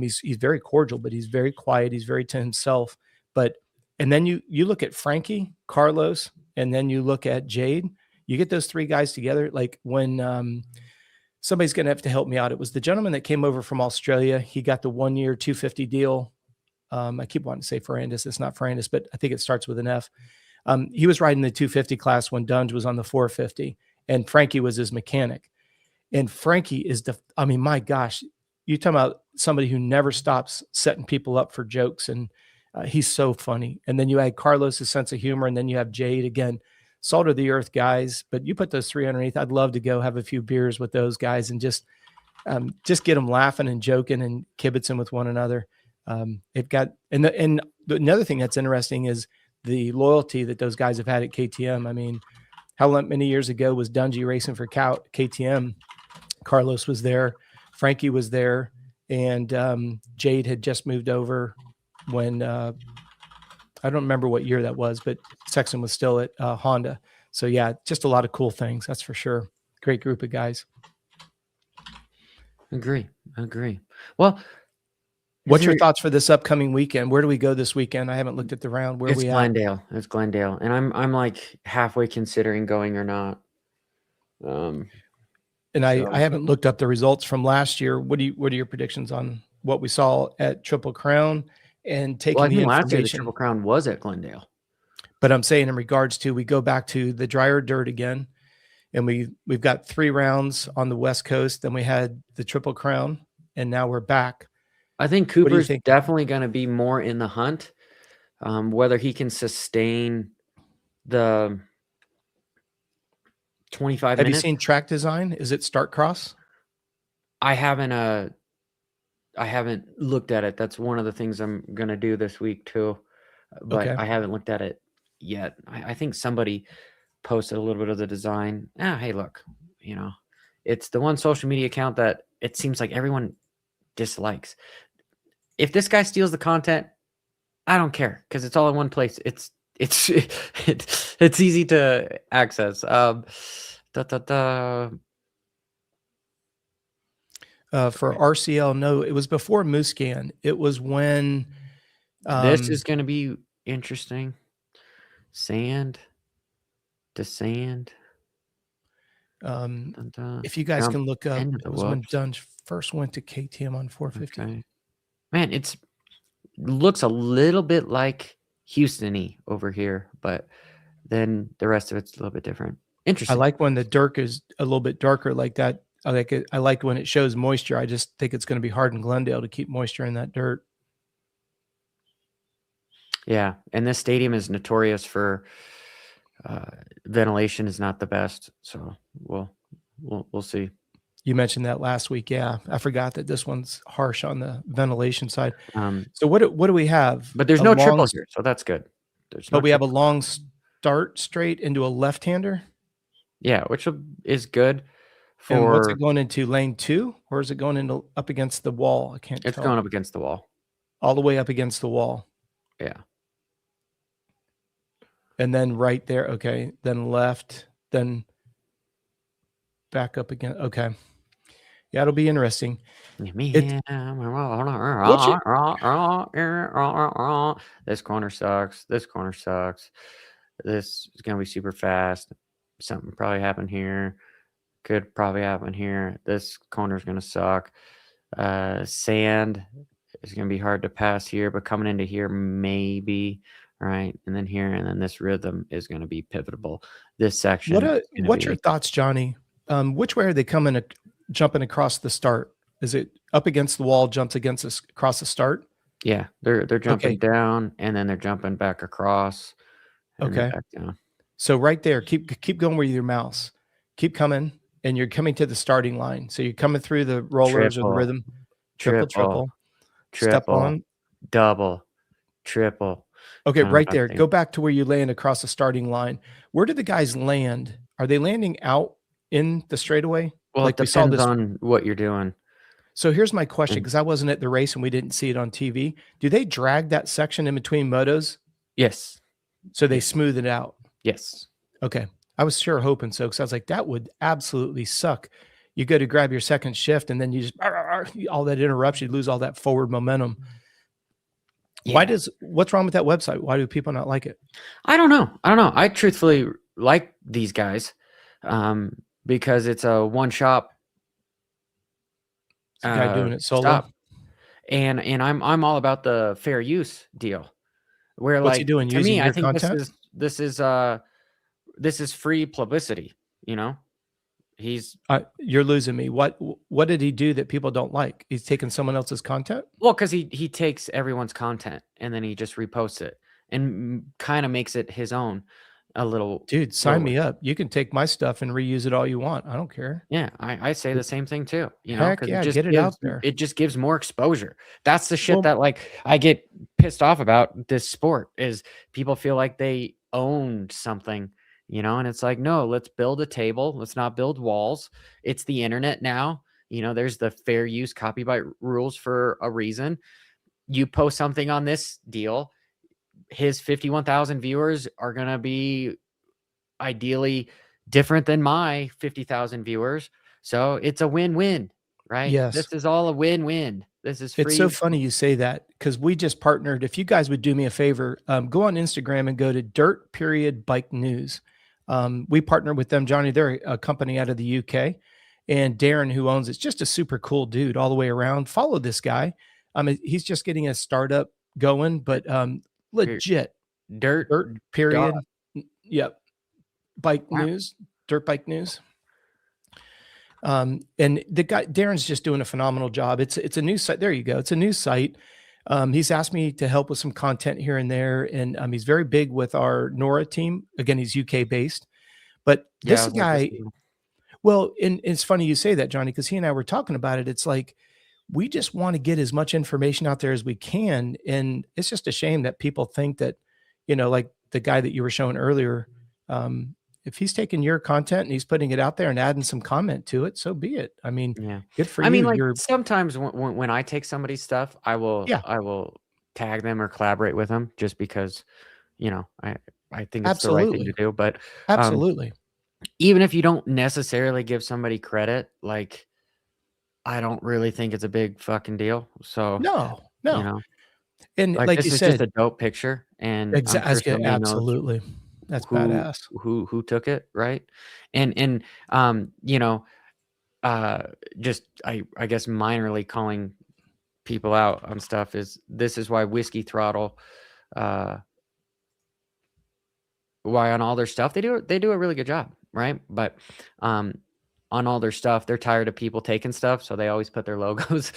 he's very cordial, but he's very quiet. He's very to himself. But and then you look at Frankie, Carlos, and then you look at Jade. You get those three guys together. Like when somebody's going to have to help me out. It was the gentleman that came over from Australia. He got the 1 year 250 deal. I keep wanting to say Ferrandis. It's not Ferrandis, but I think it starts with an F. He was riding the 250 class when Dunge was on the 450, and Frankie was his mechanic. And Frankie is I mean, my gosh, you talking about somebody who never stops setting people up for jokes, and he's so funny. And then you add Carlos's sense of humor, and then you have Jade again, salt of the earth guys. But you put those three underneath, I'd love to go have a few beers with those guys and just get them laughing and joking and kibitzing with one another. It got and another thing that's interesting is the loyalty that those guys have had at KTM. I mean, how many years ago was Dungy racing for KTM? Carlos was there, Frankie was there, and Jade had just moved over when I don't remember what year that was, but Sexton was still at Honda. So yeah, just a lot of cool things. That's for sure. Great group of guys. Agree. Well, what's your thoughts for this upcoming weekend? Where do we go this weekend? I haven't looked at the round. Where are we Glendale. It's Glendale, and I'm like halfway considering going or not. And I haven't looked up the results from last year. What are your predictions on what we saw at Triple Crown and taking the information? Last year the Triple Crown was at Glendale. But I'm saying in regards to, we go back to the drier dirt again, and we've got 3 rounds on the West Coast. Then we had the Triple Crown, and now we're back. I think Cooper's definitely going to be more in the hunt. Whether he can sustain the 25 Have minutes. you seen track design? Is it start cross? I haven't looked at it. That's one of the things I'm going to do this week too. But okay. I haven't looked at it yet. I think somebody posted a little bit of the design. Hey, look, it's the one social media account that it seems like everyone dislikes. If this guy steals the content, I don't care because it's all in one place. It's easy to access. For RCL, no, it was before Mooscan. It was when this is going to be interesting. Sand to sand. If you guys can look up, it was when Dunge first went to KTM on 450. Okay. Man, it looks a little bit like Houston-y over here, but then the rest of it's a little bit different. Interesting. I like when the dirt is a little bit darker like that. I like it. I like when it shows moisture. I just think it's going to be hard in Glendale to keep moisture in that dirt. Yeah, and this stadium is notorious for ventilation is not the best. So we'll see. You mentioned that last week. Yeah, I forgot that this one's harsh on the ventilation side. So what do we have? But there's no triples here, so that's good. But we have a long start straight into a left-hander. Yeah, which is good. And what's it going into, lane 2, or is it going into up against the wall? I can't tell. It's going up against the wall. All the way up against the wall. Yeah. And then right there, okay. Then left, then back up again. Okay. Yeah, it'll be interesting. This corner sucks. This corner sucks. This is going to be super fast. Something probably happened here. Could probably happen here. This corner is going to suck. Sand is going to be hard to pass here, but coming into here, maybe. Right. And then here, and then this rhythm is going to be pivotal. This section. What's your thoughts, Johnny? Which way are they jumping across the start? Is it up against the wall, jumps across the start? Yeah, they're jumping down, and then they're jumping back across. Okay. Back down. So right there, keep going with your mouse. Keep coming, and you're coming to the starting line. So you're coming through the rollers or the Triple, rhythm. Triple, triple, triple. Step triple, on. double, triple. Okay, Kind of right what there. I'm Go saying. back to where you land across the starting line. Where do the guys land? Are they landing out in the straightaway? Well, it Like we saw depends this. on what you're doing. So here's my question, And because I wasn't at the race and we didn't see it on TV. Do they drag that section in between motos yes, so they yes, smooth it out? yes. Okay. I was sure hoping so, because I was like, that would absolutely suck. You go to grab your second shift and then you just all that interrupts, you lose all that forward momentum. Yeah. What's wrong with that website? Why do people not like it? I don't know. I don't know. I truthfully like these guys because it's a one shop It's a guy doing it solo. stop. And I'm all about the fair use deal. Where What's he like doing? to me, Using I your think content? this is free publicity, you know? He's You're losing me. What did he do that people don't like? He's taking someone else's content? well, because he takes everyone's content and then he just reposts it and kind of makes it his own a little Dude, sign little me bit. up. You can take my stuff and reuse it all you want. I don't care. Yeah, I say the same thing too, you know, Heck because yeah, get it out there. it just gives more exposure. That's the shit Well, that like I get pissed off about this sport is people feel like they owned something, you know, and it's like, no, let's build a table. Let's not build walls. It's the internet now. You know, there's the fair use copyright rules for a reason. You post something on this deal, his 51,000 viewers are going to be ideally different than my 50,000 viewers. So it's a win-win, right? yes. This is all a win-win. This is It's so free. funny you say that, because we just partnered. If you guys would do me a favor, go on Instagram and go to Dirt Period Bike News. We partner with them, Johnny. They're a company out of the UK, and Darren, who owns it's just a super cool dude all the way around. Follow this guy. He's just getting a startup going, but legit. Dirt Dirt dog. Period. Yep. Bike Wow. News. Dirt Bike News. And the guy Darren's just doing a phenomenal job. It's a news site. There you go. It's a news site. He's asked me to help with some content here and there, and he's very big with our Nora team. Again, he's UK based, but Yeah, I this was like, this guy. Well, and it's funny you say that, Johnny, because he and I were talking about it. It's like we just want to get as much information out there as we can, and it's just a shame that people think that, like the guy that you were showing earlier. If he's taking your content and he's putting it out there and adding some comment to it, so be it. I mean, yeah. good for I mean, you. like You're sometimes when I take somebody's stuff, yeah, I will tag them or collaborate with them just because, you know, I think it's the right thing to absolutely. do. But Absolutely. even if you don't necessarily give somebody credit, like I don't really think it's a big fucking deal. So, No, you no. know, And like like you this is just said, a dope picture, and I'm sure somebody knows absolutely. That's who badass. who took it, right? And you know, uh, just I guess minorly calling people out on stuff is this is why Whiskey Throttle, uh, why on all their stuff they do a really good job, right? But on all their stuff, they're tired of people taking stuff, so they always put their logos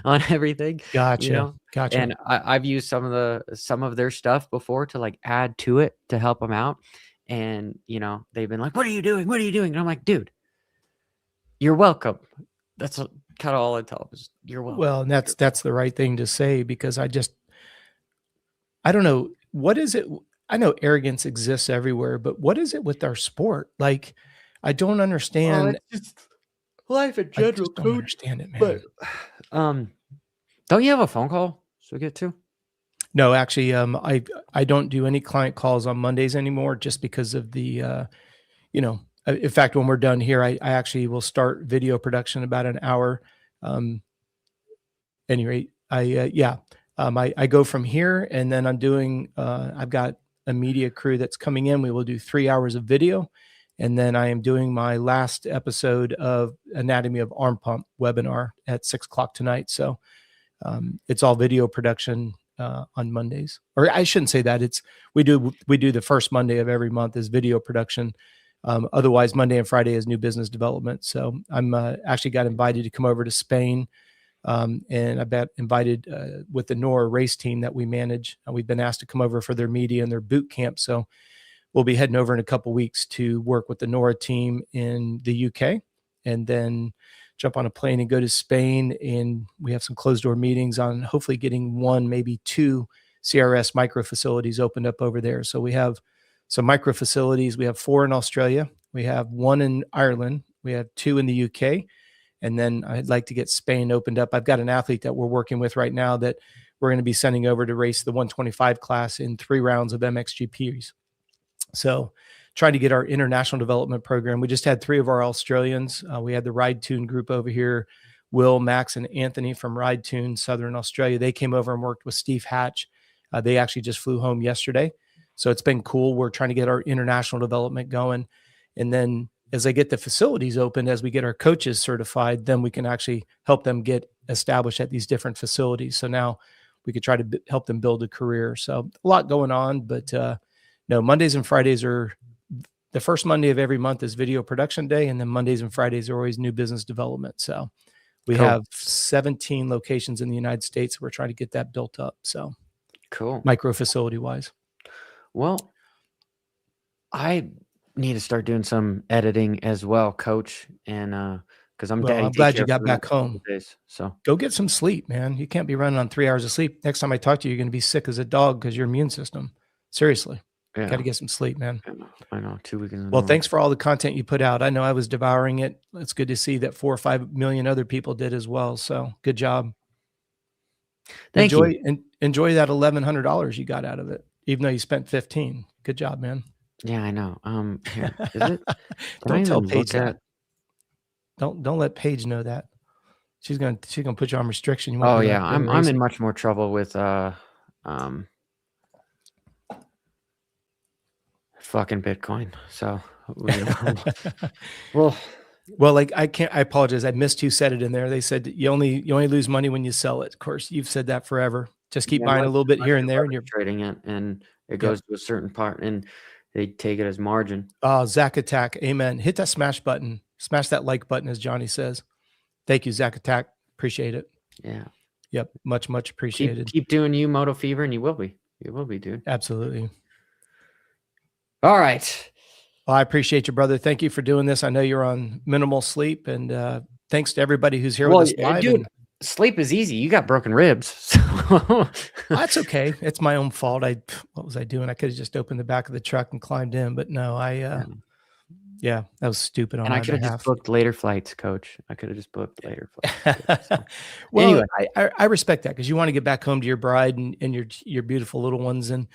on everything, you Gotcha. know. Gotcha. And I've used some of their stuff before to like add to it to help them out, and you know they've been like, "What are you doing? What are you doing?" And I'm like, "Dude, you're welcome." That's kind of all I tell them is, "You're welcome." Well, and that's the right thing to say, because I don't know, what is it? I know arrogance exists everywhere, but what is it with our sport? Like, I don't Oh, understand. it's just life in I general, just don't coach. understand it, But man. um, don't you have a phone call to get to? No, actually, I don't do any client calls on Mondays anymore, just because of the in fact, when we're done here, I actually will start video production about an hour. Um, any rate, I go from here, and then I'm doing. I've got a media crew that's coming in. We will do 3 hours of video, and then I am doing my last episode of Anatomy of Arm Pump webinar at 6 o'clock tonight. So it's all video production on Mondays, or I shouldn't say that. It's we do the first Monday of every month is video production. Otherwise, Monday and Friday is new business development. So I'm actually got invited to come over to Spain, and I got invited with the NORA race team that we manage. We've been asked to come over for their media and their boot camp. So we'll be heading over in a couple weeks to work with the NORA team in the UK, and then jump on a plane and go to Spain. And we have some closed door meetings on hopefully getting one, maybe two CRS micro facilities opened up over there. So we have some micro facilities. We have 4 in Australia. We have 1 in Ireland. We have 2 in the UK. And then I'd like to get Spain opened up. I've got an athlete that we're working with right now that we're going to be sending over to race the 125 class in 3 rounds of MXGPs. So trying to get our international development program. We just had 3 of our Australians. We had the Ride Tune group over here, Will, Max, and Anthony from Ride Tune, Southern Australia. They came over and worked with Steve Hatch. They actually just flew home yesterday. So it's been cool. We're trying to get our international development going. And then as I get the facilities open, as we get our coaches certified, then we can actually help them get established at these different facilities. So now we could try to help them build a career. So a lot going on, but no, Mondays and Fridays are the first Monday of every month is video production day. And then Mondays and Fridays are always new business development. So we Cool. have 17 locations in the United States. We're trying to get that built up. So Cool. micro facility wise. Well, I need to start doing some editing as well, Coach, and because I'm Well, daddy I'm glad you daycare for got the back next couple home. days. So Go get some sleep, man. You can't be running on 3 hours of sleep. Next time I talk to you, you're going to be sick as a dog because your immune system. Seriously, got yeah, to get some sleep, man. I know 2 weekends in a Well, row. thanks for all the content you put out. I know I was devouring it. It's good to see that 4 or 5 million other people did as well. So good job. Thank you. Enjoy that $1,100 you got out of it, even though you spent 15. Good job, man. Yeah, I know. Here, is it? Don't tell Paige look at? that. Don't let Paige know that. She's gonna put you on restriction. You won't Oh be allowed yeah, to go I'm in racing. much more trouble with fucking Bitcoin. So well, Well, like I apologize. I missed who said it in there. They said you only lose money when you sell it. Of course, you've said that forever. Just keep yeah, buying a little bit here and there, and leverage you're trading it, and it yep. goes to a certain part, and they take it as margin. Zach Attack, amen. Hit that smash button, smash that like button, as Johnny says. Thank you, Zach Attack. Appreciate it. Yeah. Yep, much appreciated. Keep doing you, Moto Fever, and you will be, dude. Absolutely. All right. Well, I appreciate you, brother. Thank you for doing this. I know you're on minimal sleep, and thanks to everybody who's here with us live. Dude, sleep is easy. You got broken ribs. So. That's okay. It's my own fault. What was I doing? I could have just opened the back of the truck and climbed in, but no, yeah, that was stupid on my behalf. And I could have just booked later flights, Coach. I could have just booked later flights. So. Well, anyway, I respect that because you want to get back home to your bride and your beautiful little ones, and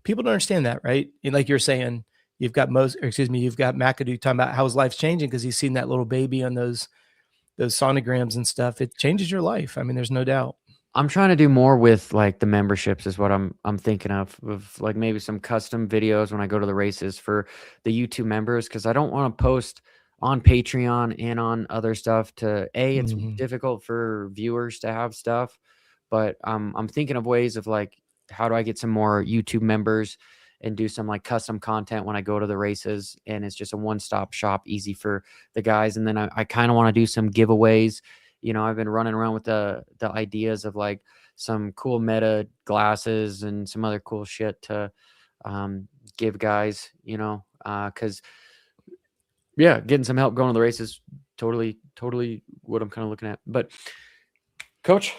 people don't understand that, right? And like you're saying, you've got McAdoo talking about how his life's changing because he's seen that little baby on those sonograms and stuff. It changes your life. I mean, there's no doubt. I'm trying to do more with like the memberships is what I'm thinking of like maybe some custom videos when I go to the races for the YouTube members, because I don't want to post on Patreon and on other stuff it's difficult for viewers to have stuff, but I'm thinking of ways of like, how do I get some more YouTube members and do some like custom content when I go to the races, and it's just a one-stop shop, easy for the guys. And then I kind of want to do some giveaways. You know, I've been running around with the ideas of like some cool meta glasses and some other cool shit to give guys, you know, because yeah, getting some help going to the races, totally what I'm kind of looking at. But Coach,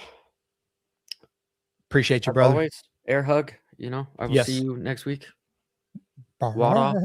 appreciate you, brother. Always, air hug. You know, I will see you next week. Water.